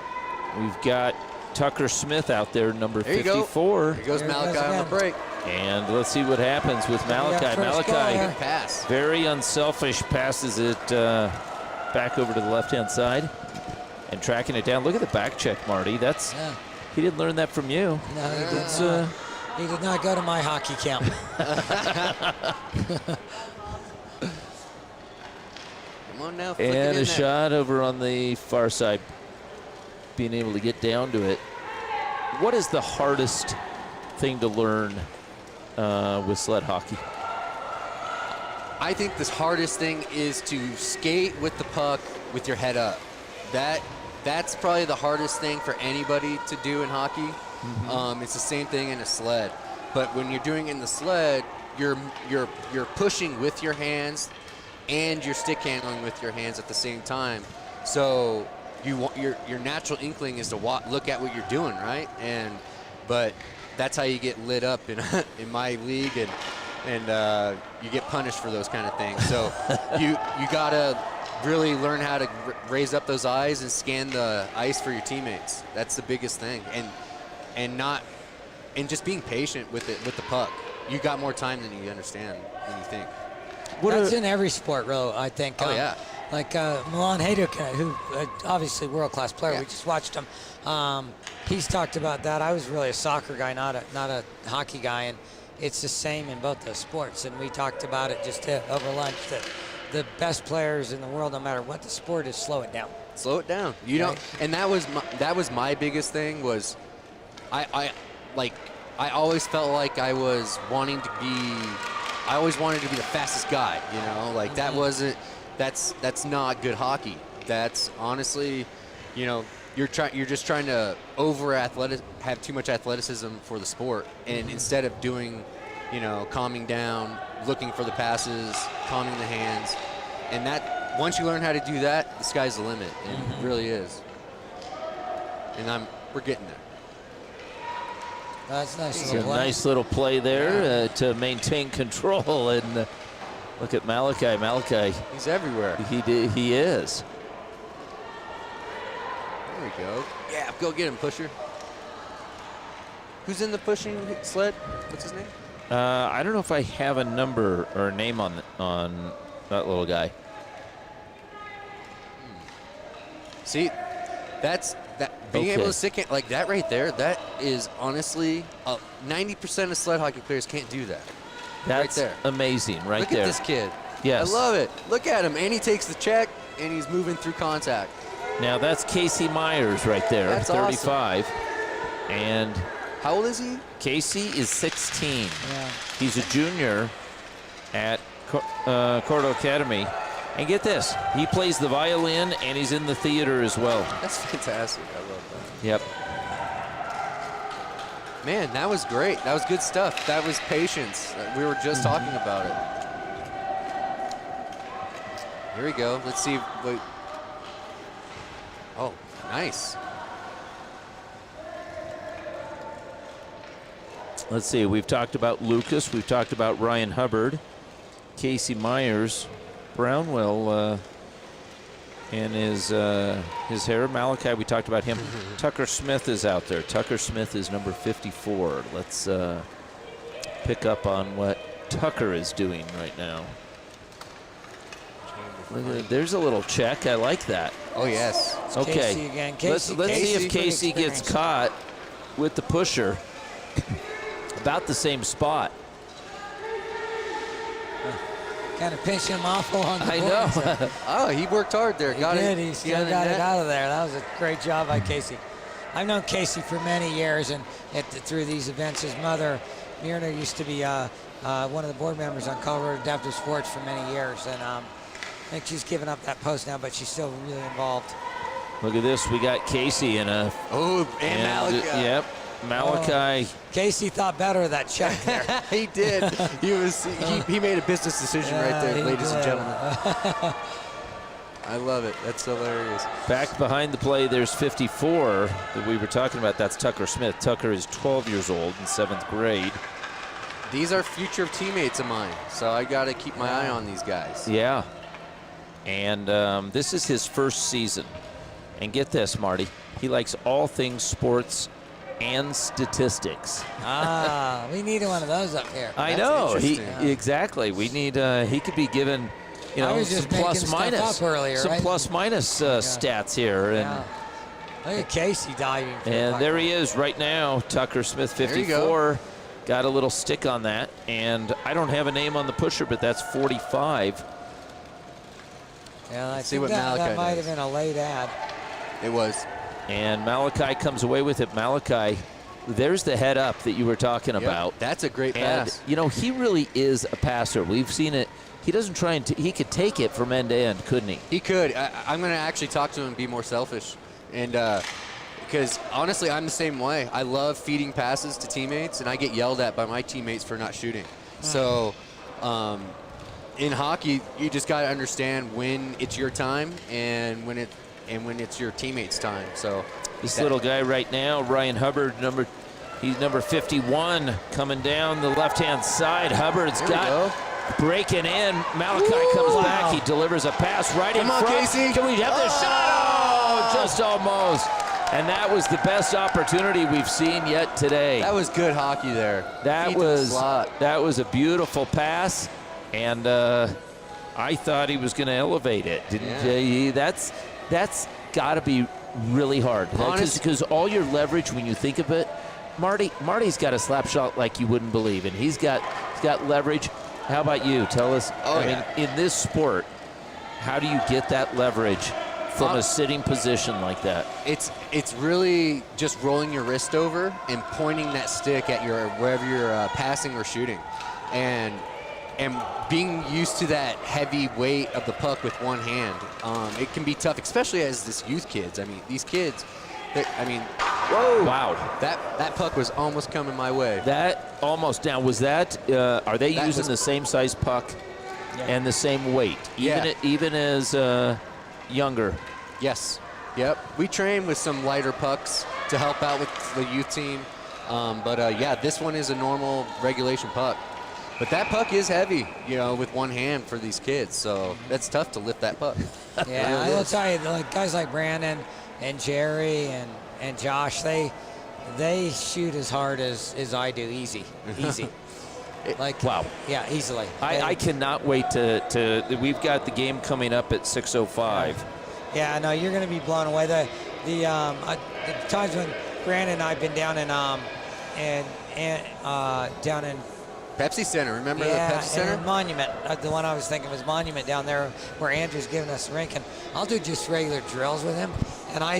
We've got Tucker Smith out there, number There you 54. Go. Here goes There he Malachi goes on the again. break. And let's see what happens with Malachi. first goal Malachi, here. Good pass. very unselfish, passes it back over to the left-hand side and tracking it down. Look at the back check, Marty. That's he didn't learn that from you. No, he did That's, not. He did not go to my hockey camp. Come on now. Flick it and in a there. shot over on the far side, being able to get down to it. What is the hardest thing to learn with sled hockey? I think the hardest thing is to skate with the puck with your head up. That's probably the hardest thing for anybody to do in hockey. It's the same thing in a sled, but when you're doing it in the sled, you're pushing with your hands, and you're stick handling with your hands at the same time. So you want your natural inkling is to look at what you're doing, right? But that's how you get lit up in in my league, and you get punished for those kind of things. So you gotta really learn how to raise up those eyes and scan the ice for your teammates. That's the biggest thing, and just being patient with the puck. You got more time than you understand than you think. That's in every sport, really, I think. Oh, yeah. Like Milan Hajduk, who obviously world-class player. Yeah. We just watched him. He's talked about that. I was really a soccer guy, not a hockey guy, and it's the same in both those sports. And we talked about it just over lunch that the best players in the world, no matter what the sport is, slow it down. Slow it down. You don't. And that was my biggest thing was, I always felt like I always wanted to be the fastest guy. You know, like that wasn't. That's not good hockey. That's honestly, you know, you're just trying to have too much athleticism for the sport, and instead of doing, you know, calming down, looking for the passes, calming the hands, and that once you learn how to do that, the sky's the limit. It really is. And we're getting there. That's nice. It's a nice little play there to maintain control, and look at Malachi. Malachi, he's everywhere. He is. There we go. Yeah, go get him, pusher. Who's in the pushing sled? What's his name? I don't know if I have a number or a name on that little guy. See, being able to stick it like that right there. That is honestly 90% of sled hockey players can't do that. That's right there. amazing, right Look there. at this kid. Yes. I love it. Look at him, and he takes the check, and he's moving through contact. Now that's Casey Myers right there, That's 35. And How old is he? Casey is 16. Yeah. He's a junior at Cordo Academy. And get this, he plays the violin and he's in the theater as well. That's fantastic. I love that. Yep. Man, that was great. That was good stuff. That was patience. We were just talking about it. Here we go. Let's see. Wait. Oh, nice. Let's see, we've talked about Lucas, we've talked about Ryan Hubbard, Casey Myers, Brownwell, and his hair. Malachi, we talked about him. Tucker Smith is out there. Tucker Smith is number 54. Let's pick up on what Tucker is doing right now. There's a little check. I like that. Oh, yes. It's Okay. Casey again. Let's see if Casey gets caught with the pusher. About the same spot. Kind of pinch him off along the I boards. know. Oh, he worked hard there. He got did. it. He still got it out of there. That was a great job by Casey. I've known Casey for many years, and through these events, his mother, Myrna, used to be one of the board members on Colorado Adaptive Sports for many years, and I think she's given up that post now, but she's still really involved. Look at this. We got Casey in a. Oh, and Malachi. Yep. Malachi. Casey thought better of that check there. He did. He made a business decision right there, ladies and gentlemen. I love it. That's hilarious. Back behind the play, there's 54 that we were talking about. That's Tucker Smith. Tucker is 12 years old in 7th grade. These are future teammates of mine, so I got to keep my eye on these guys. Yeah. And this is his first season. And get this, Marty. He likes all things sports and statistics. We needed one of those up here. I know. Exactly. We need. He could be given, some plus minus earlier, some right? plus minus stats here. And look at Casey diving. And there he is right now. Tucker Smith, 54. Got a little stick on that. And I don't have a name on the pusher, but that's 45. Yeah, I see think what Malachi that might does. have been a late ad. It was. And Malachi comes away with it. Malachi, there's the head up that you were talking about. That's a great pass. And, he really is a passer. We've seen it. He doesn't try and he could take it from end to end, couldn't he? He could. I'm going to actually talk to him and be more selfish. And because, honestly, I'm the same way. I love feeding passes to teammates, and I get yelled at by my teammates for not shooting. So in hockey, you just got to understand when it's your time and when it's your teammates' time. So this little guy right now, Ryan Hubbard, he's number 51, coming down the left-hand side. Hubbard's breaking in. Malachi comes back. He delivers a pass right in front. Casey. Can we have this shot? Oh, just almost. And that was the best opportunity we've seen yet today. That was good hockey there. That was a beautiful pass, and I thought he was going to elevate it. That's got to be really hard. Because all your leverage, when you think of it, Marty's got a slap shot like you wouldn't believe, and he's got leverage. How about you? Tell us. In this sport, how do you get that leverage from a sitting position like that? It's really just rolling your wrist over and pointing that stick at wherever you're passing or shooting, and being used to that heavy weight of the puck with one hand. It can be tough, especially as this youth kids. I mean, these kids. Whoa! Wow! That puck was almost coming my way. That almost down. Was that? Are they using the same size puck and the same weight, even as younger? Yes. Yep. We train with some lighter pucks to help out with the youth team, but this one is a normal regulation puck. But that puck is heavy, with one hand for these kids, so that's tough to lift that puck. Yeah, I will tell you, guys like Brandon and Jerry and Josh, they shoot as hard as I do, easy. Wow. Yeah, easily. I cannot wait to we've got the game coming up at 6:05. Yeah, no, you're going to be blown away. The times when Brandon and I've been down in down in Pepsi Center, remember the Pepsi Center? And Monument. The one I was thinking was Monument down there where Andrew's giving us a rink. And I'll do just regular drills with him, and I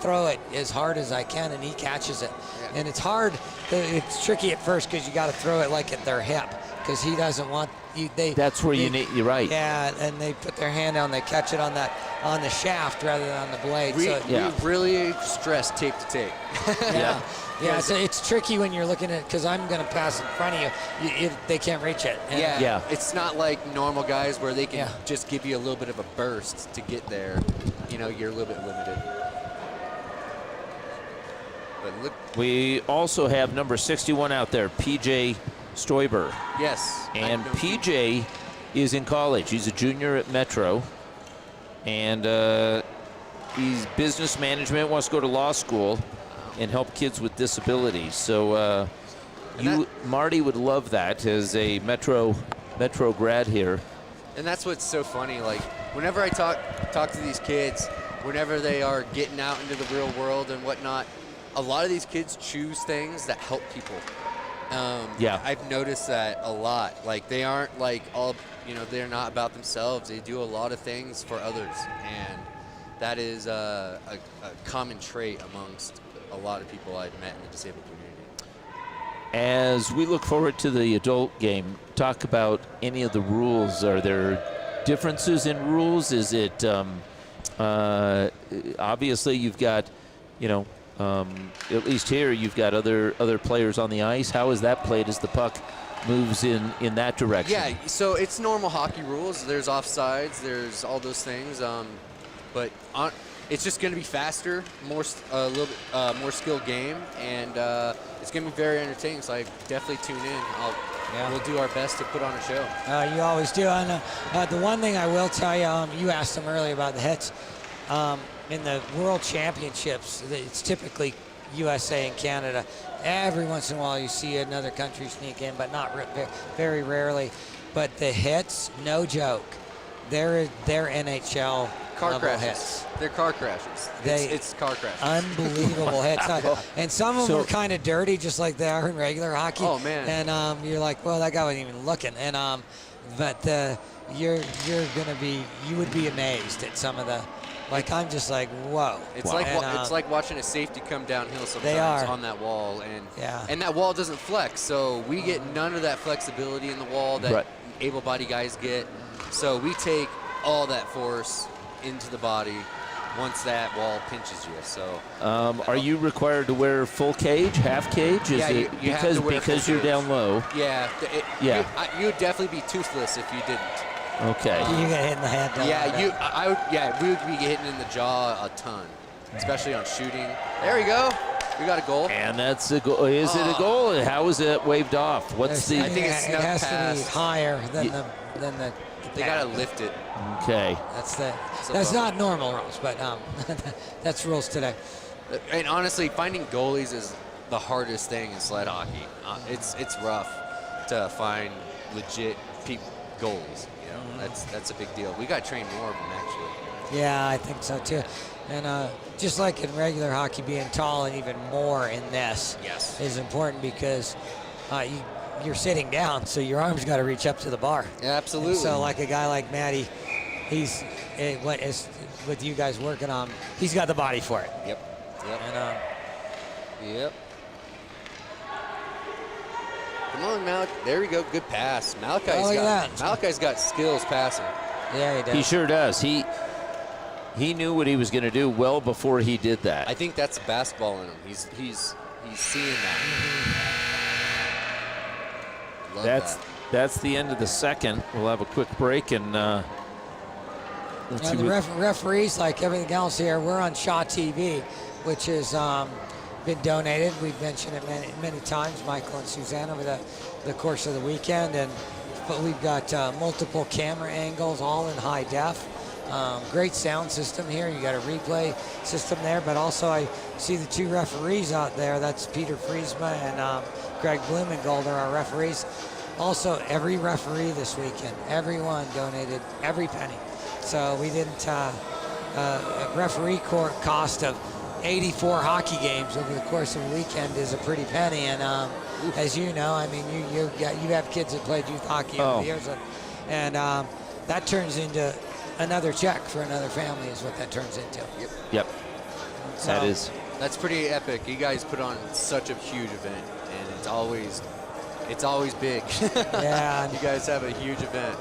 throw it as hard as I can, and he catches it. Yeah. And it's hard. It's tricky at first because you got to throw it like at their hip because he doesn't want you. That's where you're right. Yeah, and they put their hand down, they catch it on the shaft rather than on the blade. We really stress tape to tape. Yeah, so it's tricky when you're looking at it because I'm going to pass in front of you. They can't reach it. And it's not like normal guys where they can just give you a little bit of a burst to get there. You're a little bit limited. But look. We also have number 61 out there, PJ Stoiber. Yes. And PJ is in college. He's a junior at Metro. And he's business management, wants to go to law school and help kids with disabilities. So Marty would love that as a Metro grad here. And that's what's so funny. Like, whenever I talk to these kids, whenever they are getting out into the real world and whatnot, a lot of these kids choose things that help people. I've noticed that a lot. Like, they aren't like all, they're not about themselves. They do a lot of things for others. And that is a common trait amongst a lot of people I've met in the disabled community. As we look forward to the adult game, talk about any of the rules. Are there differences in rules? Is it obviously you've got, at least here you've got other players on the ice. How is that played? Is the puck moves in that direction. Yeah, so it's normal hockey rules. There's offsides, there's all those things, but it's just going to be faster, a little bit more skilled game, and it's going to be very entertaining. So I definitely tune in. We'll do our best to put on a show. You always do. And the one thing I will tell you, you asked them earlier about the hits. In the World Championships, it's typically USA and Canada. Every once in a while you see another country sneak in, but not very rarely. But the hits, no joke. They're NHL car level crashes. hits. They're car crashes. It's car crashes. Unbelievable hits. And some of them are kind of dirty, just like they are in regular hockey. Oh, man. And you're like, well, that guy wasn't even looking. And but you're gonna be, you would be amazed at some of the. Like, I'm just like, whoa. It's like watching a safety come downhill sometimes on that wall, and that wall doesn't flex, so we get none of that flexibility in the wall that able-bodied guys get. So we take all that force into the body once that wall pinches you. So are you required to wear full cage, half cage? Is it you have to wear because full you're cage. down low? Yeah. You would definitely be toothless if you didn't. Okay. You get hit in the head. We would be hitting in the jaw a ton, especially on shooting. There we go. We got a goal. And that's a goal. Is it a goal? How is it waved off? What's I the? think it has to be higher than the They gotta lift it. Okay. That's not normal rules, but that's rules today. And honestly, finding goalies is the hardest thing in sled hockey. It's rough to find legit goalies. That's a big deal. We got to train more of them, actually. Yeah, I think so too. And just like in regular hockey, being tall and even more in this is important because you're sitting down, so your arms got to reach up to the bar. Yeah, absolutely. And so like a guy like Matty, he's with you guys working on, he's got the body for it. Yep. And, yep. Come on, Malachi. There we go. Good pass. Malachi's got skills passing. Yeah, he does. He sure does. He knew what he was going to do well before he did that. I think that's basketball in him. He's seeing that. That's the end of the second. We'll have a quick break and let's see. The referees, like everything else here, we're on Shaw TV, which is. Been donated. We've mentioned it many times, Michael and Suzanne, over the course of the weekend, but we've got multiple camera angles, all in high def. Great sound system here. You got a replay system there, but also I see the two referees out there. That's Peter Friesma and Greg Blumengold are our referees. Also, every referee this weekend, everyone donated every penny. So we didn't referee court cost of 84 hockey games over the course of a weekend is a pretty penny, and as you know, I mean, you have kids that played youth hockey over the years, and that turns into another check for another family is what that turns into. Yep. So, that's pretty epic. You guys put on such a huge event, and it's always big. Yeah. You guys have a huge event.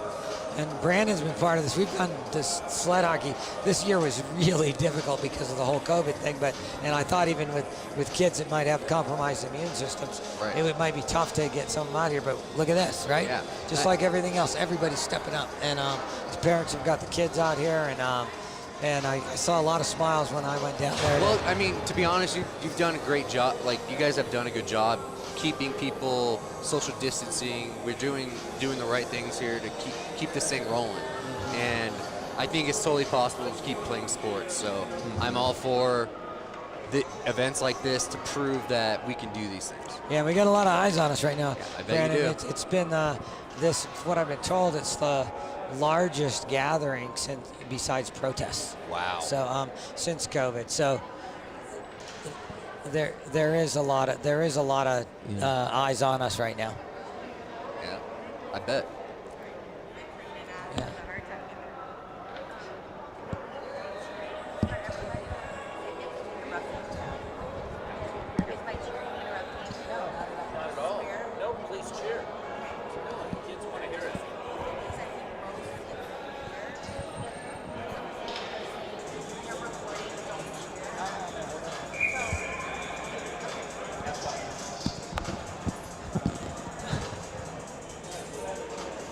And Brandon's been part of this. We've done this sled hockey. This year was really difficult because of the whole COVID thing. And I thought even with kids that might have compromised immune systems, it might be tough to get some of them out here. But look at this, right? Yeah. Just like everything else, everybody's stepping up. And the parents have got the kids out here. And I saw a lot of smiles when I went down there. Well, I mean, to be honest, you've done a great job. Like, you guys have done a good job keeping people social distancing. We're doing the right things here to keep this thing rolling. And I think it's totally possible to keep playing sports. So I'm all for the events like this to prove that we can do these things. Yeah, we got a lot of eyes on us right now. I bet Brandon, you do. It's been this, what I've been told, it's the largest gathering since besides protests. Wow. So since COVID, so there is a lot of eyes on us right now. Yeah, I bet. Yeah.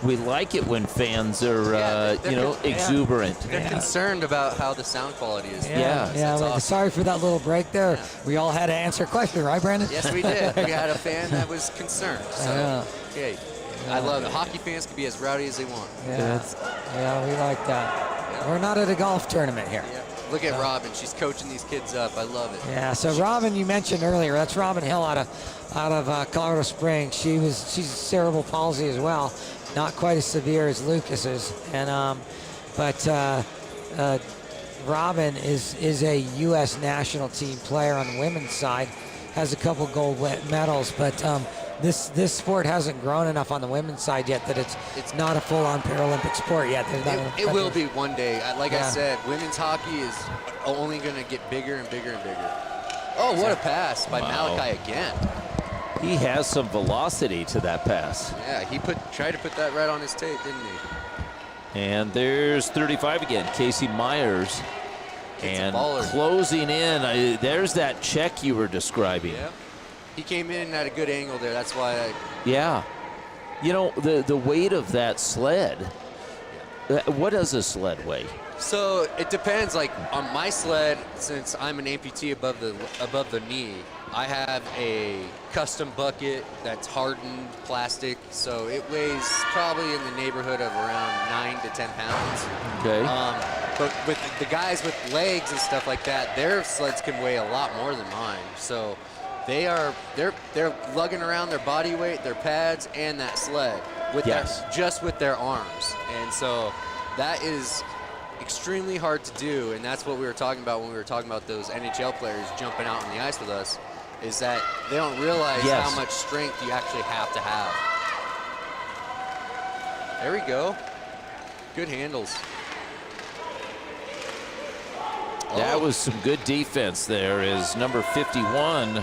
We like it when fans are, they're exuberant. They're concerned about how the sound quality is. Yeah. Well, awesome. sorry for that little break there. Yeah. We all had to answer a question, right, Brandon? Yes, we did. We had a fan that was concerned. So, okay. I love it. Hockey fans can be as rowdy as they want. Yeah, we like that. We're not at a golf tournament here. Yeah. Look at Robin. She's coaching these kids up. I love it. Yeah, so Robin, you mentioned earlier, that's Robin Hill out of Colorado Springs. she's cerebral palsy as well, not quite as severe as Lucas's, and but Robin is a U.S. national team player on the women's side, has a couple gold medals, but this sport hasn't grown enough on the women's side yet that it's not a full-on Paralympic sport yet. It will be one day. Like I said, women's hockey is only going to get bigger and bigger and bigger. Oh, what a pass by Malachi again. He has some velocity to that pass. Yeah, he tried to put that right on his tape, didn't he? And there's 35 again, Casey Myers. And closing in. There's that check you were describing. Yeah. He came in at a good angle there. That's why Yeah. You know, the weight of that sled. What does a sled weigh? So it depends. Like on my sled, since I'm an amputee above the knee, I have a custom bucket that's hardened plastic, so it weighs probably in the neighborhood of around 9 to 10 pounds. Okay. But with the guys with legs and stuff like that, their sleds can weigh a lot more than mine. So they're lugging around their body weight, their pads, and that sled with just with their arms, and so that is extremely hard to do, and that's what we were talking about when we were talking about those NHL players jumping out on the ice with us, is that they don't realize how much strength you actually have to have. There we go. Good handles. That was some good defense there as number 51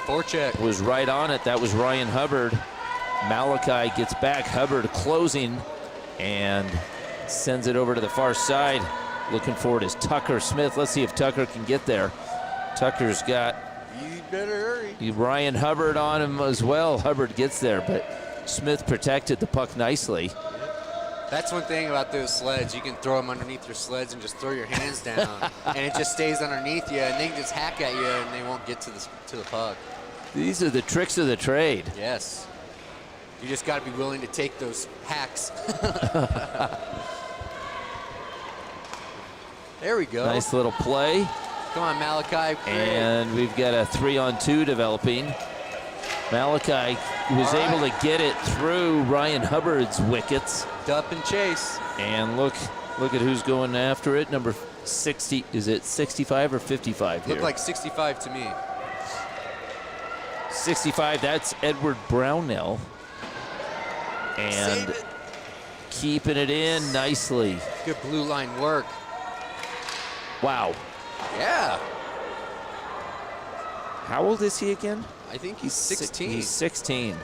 forecheck was right on it. That was Ryan Hubbard. Malachi gets back. Hubbard closing and sends it over to the far side. Looking for it is Tucker Smith. Let's see if Tucker can get there. Tucker's got you better hurry. Ryan Hubbard on him as well. Hubbard gets there, but Smith protected the puck nicely. That's one thing about those sleds. You can throw them underneath your sleds and just throw your hands down, and it just stays underneath you, and they can just hack at you, and they won't get to the puck. These are the tricks of the trade. Yes. You just got to be willing to take those hacks. There we go. Nice little play. Come on, Malachi. And we've got a 3-on-2 developing. Malachi was able to get it through Ryan Hubbard's wickets. Dup and chase. And look at who's going after it. Number 60. Is it 65 or 55 here? Looked like 65 to me. 65. That's Edward Brownell. And keeping it in nicely. Good blue line work. Wow. Yeah. How old is he again? I think he's 16. He's 16.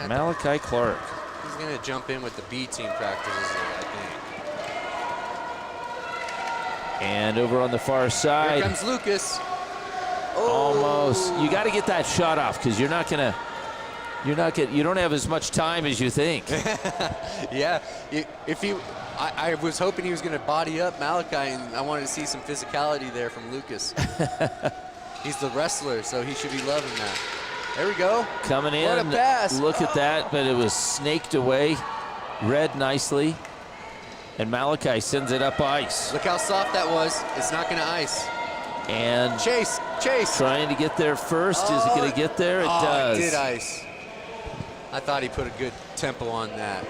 Malachi Clark. He's going to jump in with the B team practices, I think. And over on the far side. Here comes Lucas. Oh. Almost. You got to get that shot off because you don't have as much time as you think. Yeah. I was hoping he was going to body up Malachi, and I wanted to see some physicality there from Lucas. He's the wrestler, so he should be loving that. There we go. Coming in. What a pass. Look at that, but it was snaked away. Read nicely. And Malachi sends it up ice. Look how soft that was. It's not going to ice. And Chase. Trying to get there first. Is it going to get there? It does. It did ice. I thought he put a good tempo on that.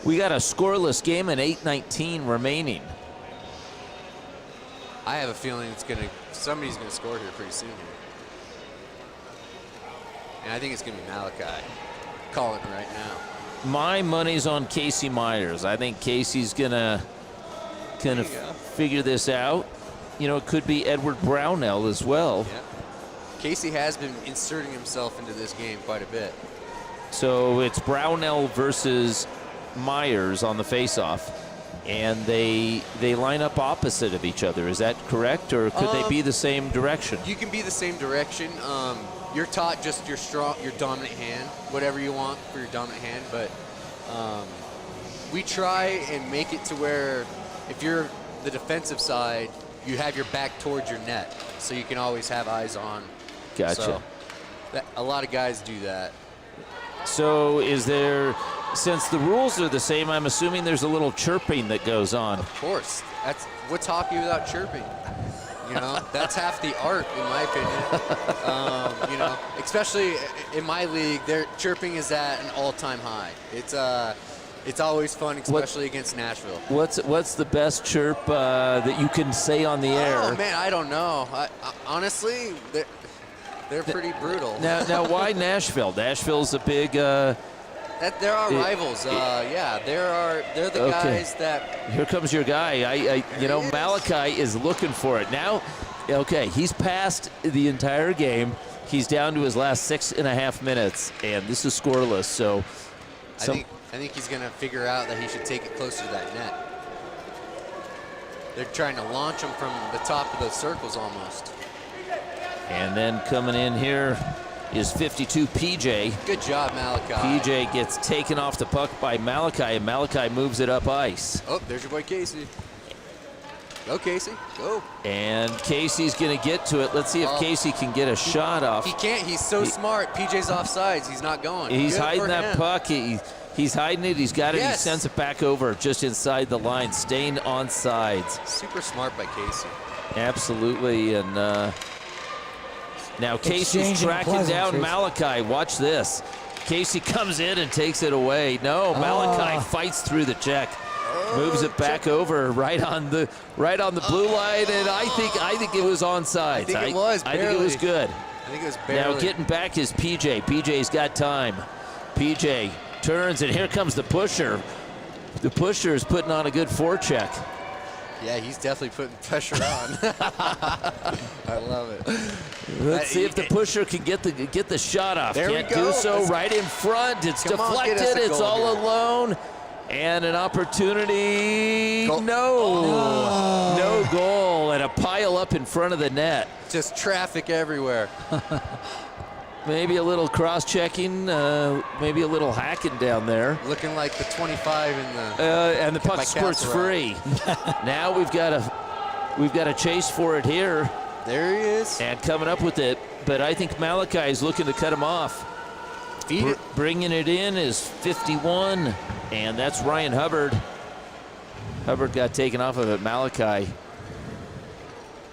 We got a scoreless game and 8:19 remaining. I have a feeling somebody's gonna score here pretty soon. And I think it's gonna be Malachi. Calling it right now. My money's on Casey Myers. I think Casey's gonna figure this out. You know, it could be Edward Brownell as well. Yeah. Casey has been inserting himself into this game quite a bit. So it's Brownell versus Myers on the faceoff, and they line up opposite of each other. Is that correct, or could they be the same direction? You can be the same direction. you're taught just your dominant hand, whatever you want for your dominant hand. But we try and make it to where if you're the defensive side, you have your back towards your net, so you can always have eyes on. Gotcha. So a lot of guys do that. So is there, since the rules are the same, I'm assuming there's a little chirping that goes on. Of course. What's hockey without chirping? You know, that's half the art, in my opinion. You know, especially in my league, chirping is at an all-time high. It's always fun, especially against Nashville. What's the best chirp that you can say on the air? Oh man, I don't know. Honestly, they're pretty brutal. Now, why Nashville? Nashville's a big. They're our rivals. Yeah, they're the guys that. Here comes your guy. Malachi is looking for it now. Okay, he's passed the entire game. He's down to his last 6.5 minutes, and this is scoreless. So, I think he's gonna figure out that he should take it closer to that net. They're trying to launch him from the top of the circles almost. And then coming in here is 52 PJ. Good job, Malachi. PJ gets taken off the puck by Malachi, and Malachi moves it up ice. Oh, there's your boy Casey. Go, Casey. Go. And Casey's going to get to it. Let's see if Casey can get a shot off. He can't. He's so smart. PJ's offsides. He's not going. He's Good hiding that him. puck. He's hiding it. He's got it. Yes. He sends it back over just inside the line, staying on sides. Super smart by Casey. Absolutely. And now Casey's tracking down Malachi. Watch this. Casey comes in and takes it away. No, Malachi fights through the check. Moves it back over right on the blue line, and I think it was onside. I think it was. I think it was good. I think it was barely. Now getting back is PJ. PJ's got time. PJ turns, and here comes the pusher. The pusher is putting on a good forecheck. Yeah, he's definitely putting pressure on. I love it. Let's see if the pusher can get the shot off. There Can't we go. do so. Right in front. It's deflected. It's all alone. And an opportunity. Goal. No goal. And a pile up in front of the net. Just traffic everywhere. Maybe a little cross-checking, maybe a little hacking down there. Looking like the 25 in the. And the puck squirts free. Now we've got a chase for it here. There he is. And coming up with it, but I think Malachi is looking to cut him off. Feed it. Bringing it in is 51, and that's Ryan Hubbard. Hubbard got taken off of it. Malachi.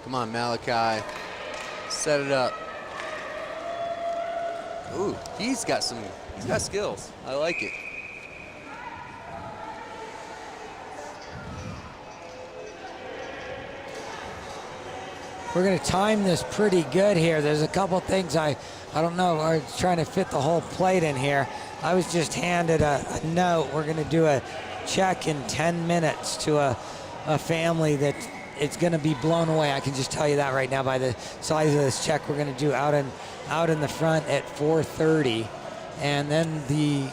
Come on, Malachi. Set it up. Ooh, he's got skills. I like it. We're going to time this pretty good here. There's a couple things I don't know. I'm trying to fit the whole plate in here. I was just handed a note. We're going to do a check in 10 minutes to a family that it's going to be blown away. I can just tell you that right now by the size of this check we're going to do out in the front at 4:30. And then the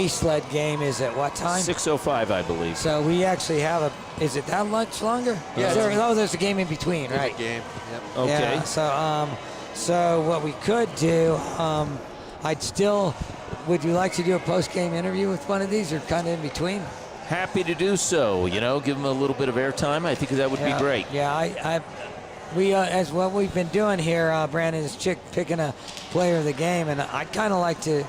Sled game is at what time? 6:05, I believe. So we actually have is it that much longer? Yeah. There's a game in between, right? Game. Yep. Okay. Yeah, so what we could do, would you like to do a post-game interview with one of these, or kind of in between? Happy to do so. Give them a little bit of airtime. I think that would be great. Yeah, we as what we've been doing here, Brandon, is picking a player of the game, and I kind of like to.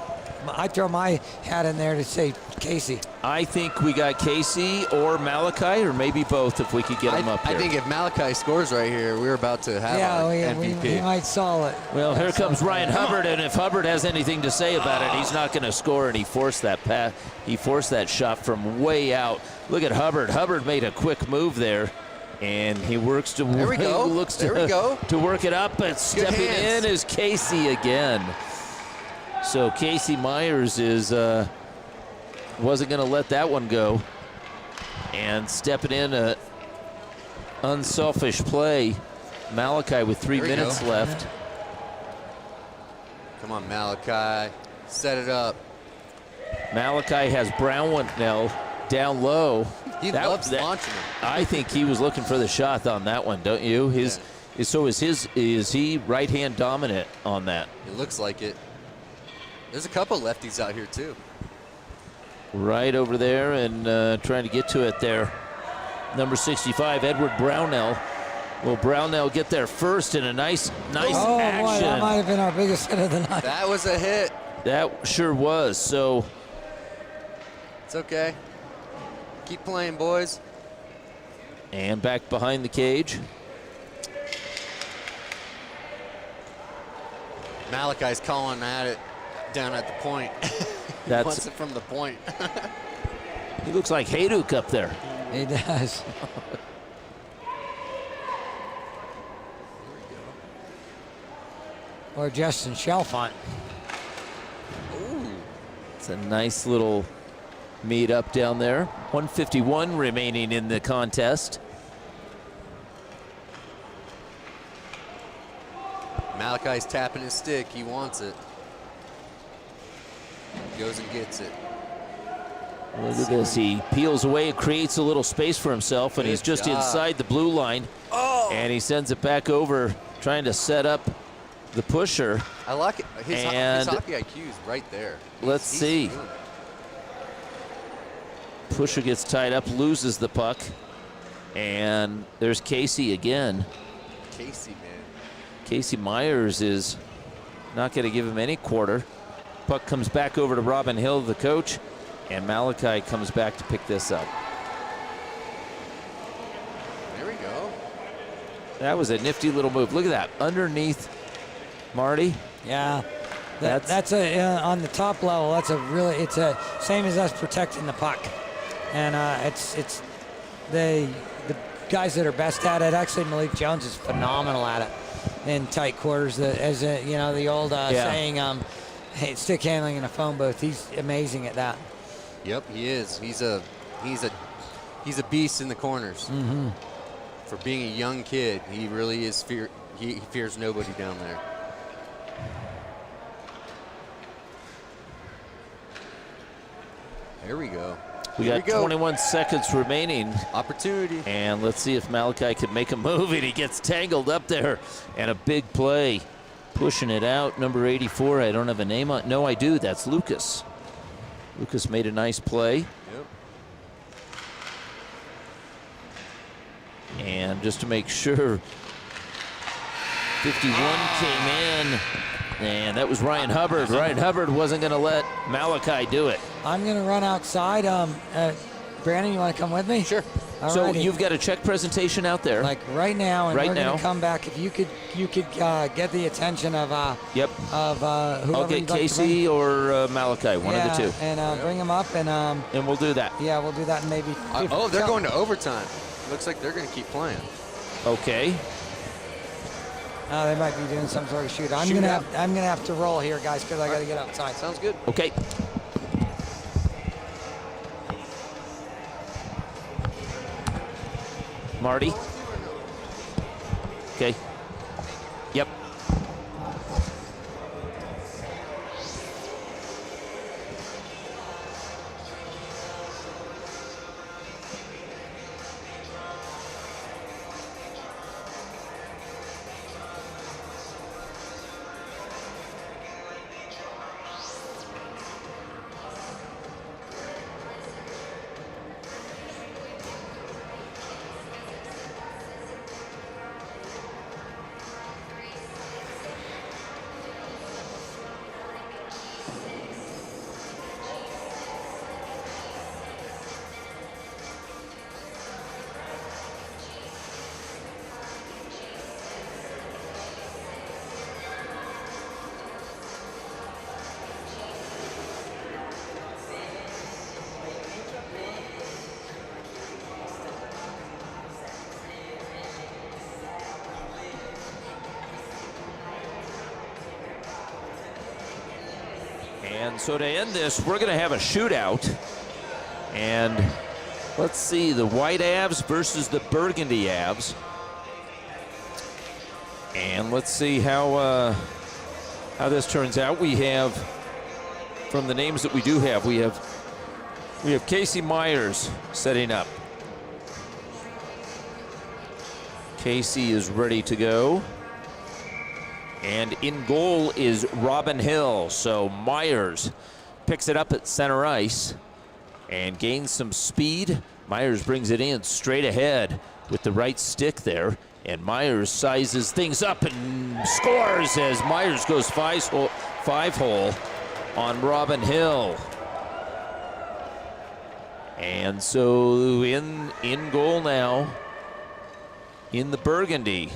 I throw my hat in there to say Casey. I think we got Casey or Malachi, or maybe both if we could get them up here. I think if Malachi scores right here, we're about to have MVP. We might solve it. Well, here comes Ryan Hubbard, and if Hubbard has anything to say about it, he's not going to score, and he forced that pass. He forced that shot from way out. Look at Hubbard. Hubbard made a quick move there, and he works to there we go. looks there we go. to work it up, but stepping in is Casey again. So Casey Myers wasn't going to let that one go, and stepping in a unselfish play. Malachi with 3 minutes left. Come on, Malachi. Set it up. Malachi has Brownwell down low. He loves launching him. I think he was looking for the shot on that one, don't you? So is he right-hand dominant on that? It looks like it. There's a couple lefties out here too. Right over there and trying to get to it there. Number 65, Edward Brownell. Will Brownell get there first in a nice Oh, action? boy, that might have been our biggest hit of the night. That was a hit. That sure was. So It's okay. Keep playing, boys. and back behind the cage. Malachi's calling at it down at the point. He wants it from the point. He looks like Hayduk up there. He does. Or Justin Chalfont. Ooh. It's a nice little meet up down there. 151 remaining in the contest. Malachi's tapping his stick. He wants it. Goes and gets it. Look at this. He peels away, creates a little space for himself, and he's just inside the blue line. Oh! And he sends it back over, trying to set up the pusher. I like it. His And hockey IQ is right there. Let's see. Smooth. Pusher gets tied up, loses the puck. And there's Casey again. Casey, man. Casey Myers is not going to give him any quarter. Puck comes back over to Robin Hill, the coach, and Malachi comes back to pick this up. There we go. That was a nifty little move. Look at that. Underneath Marty. Yeah. That's a on the top level. That's a really, it's a same as us protecting the puck, and it's the guys that are best at it. Actually, Malik Jones is phenomenal at it in tight quarters. As a, you know, the old saying, hey, stick handling in a phone booth. He's amazing at that. Yep, he is. He's a beast in the corners. Mm-hmm. For being a young kid, he really is he fears nobody down there. There we go. We Here got 21 seconds remaining. Opportunity. And let's see if Malachi can make a move, and he gets tangled up there. And a big play. Pushing it out, number 84. I don't have a name on. No, I do. That's Lucas. Lucas made a nice play. Yep. And just to make sure, 51 came in. And that was Ryan Hubbard. Ryan Hubbard wasn't going to let Malachi do it. I'm going to run outside. Brandon, you want to come with me? Sure. So Alrighty. you've got a check presentation out there. Like right now, and Right we're now. going to come back. If you could get the attention of Yep. whoever I'll get you'd like to Casey or Malachi, one of the two. and bring them up, and And we'll do that. yeah, we'll do that in maybe. They're going to overtime. Looks like they're going to keep playing. Okay. They might be doing some sort of shoot. I'm gonna have to roll here, guys, because I got to get outside. Sounds good. Okay. Marty. Okay. Yep. And so to end this, we're going to have a shootout. And let's see, the white Avs versus the burgundy Avs. And let's see how this turns out. We have, from the names that we do have, we have Casey Myers setting up. Casey is ready to go. And in goal is Robin Hill. So Myers picks it up at center ice and gains some speed. Myers brings it in straight ahead with the right stick there. And Myers sizes things up and scores as Myers goes five-hole on Robin Hill. And so in goal now in the Burgundy.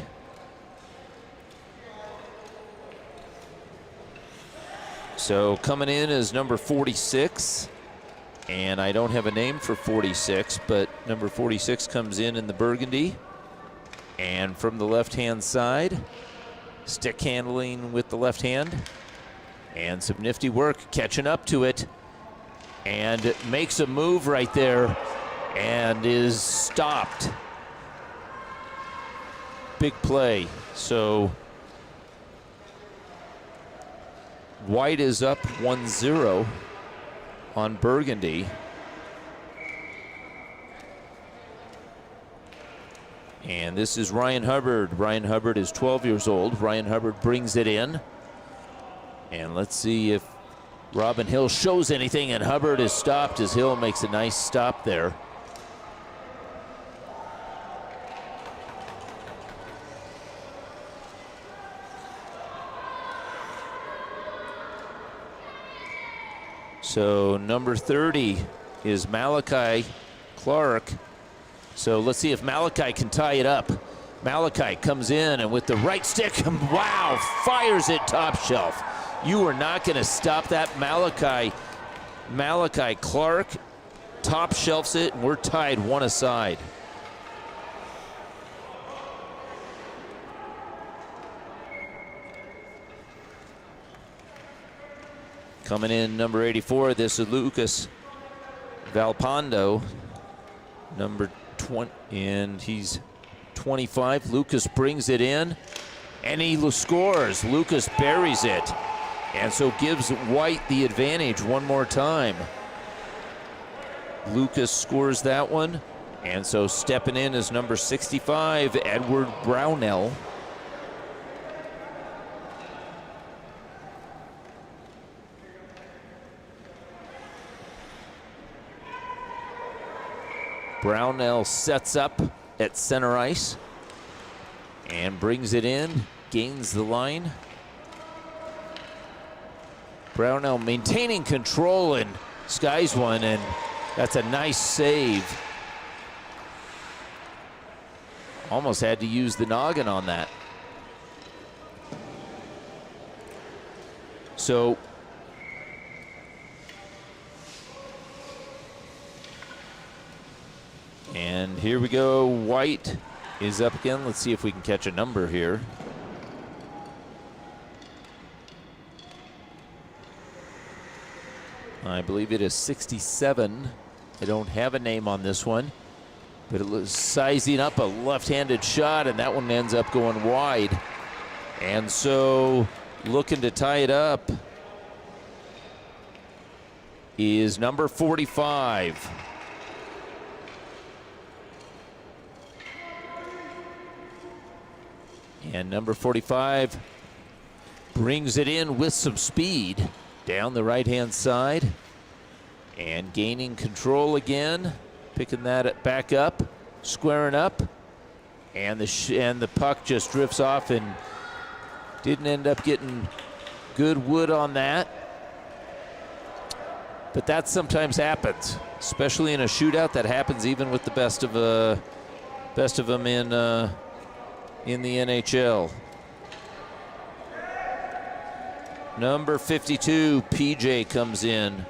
So coming in is number 46, and I don't have a name for 46, but number 46 comes in the Burgundy. And from the left-hand side, stick handling with the left hand, and some nifty work catching up to it, and makes a move right there and is stopped. Big play. So White is up 1-0 on Burgundy. And this is Ryan Hubbard. Ryan Hubbard is 12 years old. Ryan Hubbard brings it in. And let's see if Robin Hill shows anything, and Hubbard is stopped as Hill makes a nice stop there. So number 30 is Malachi Clark. So let's see if Malachi can tie it up. Malachi comes in and with the right stick, wow, fires it top shelf. You are not going to stop that. Malachi Clark top shelves it, and we're tied one aside. Coming in number 84, this is Lucas Valpondo, number 20, and he's 25. Lucas brings it in, and he scores. Lucas buries it, and so gives White the advantage one more time. Lucas scores that one, and so stepping in is number 65, Edward Brownell. Brownell sets up at center ice and brings it in, gains the line. Brownell maintaining control and skies one, and that's a nice save. Almost had to use the noggin on that. So and here we go. White is up again. Let's see if we can catch a number here. I believe it is 67. I don't have a name on this one, but it was sizing up a left-handed shot, and that one ends up going wide. And so looking to tie it up is number 45. And number 45 brings it in with some speed down the right-hand side and gaining control again, picking that back up, squaring up, and the puck just drifts off and didn't end up getting good wood on that. But that sometimes happens, especially in a shootout. That happens even with the best of them in the NHL. Number 52, PJ comes in.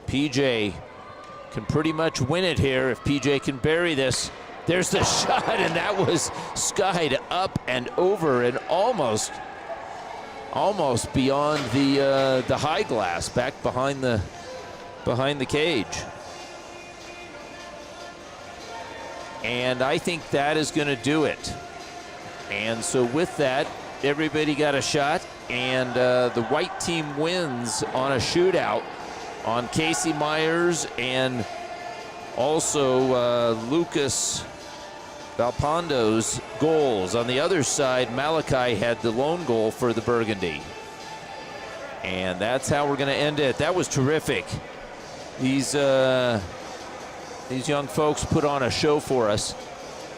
PJ can pretty much win it here if PJ can bury this. There's the shot, and that was skied up and over and almost beyond the high glass, back behind the cage. And I think that is going to do it. And so with that, everybody got a shot, and the white team wins on a shootout on Casey Myers and also Lucas Valpondo's goals. On the other side, Malachi had the lone goal for the Burgundy. And that's how we're going to end it. That was terrific. These young folks put on a show for us,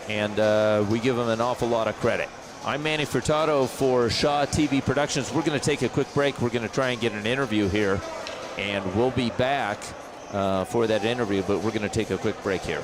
and we give them an awful lot of credit. I'm Manny Furtado for Shaw TV Productions. We're going to take a quick break. We're going to try and get an interview here, and we'll be back for that interview, but we're going to take a quick break here.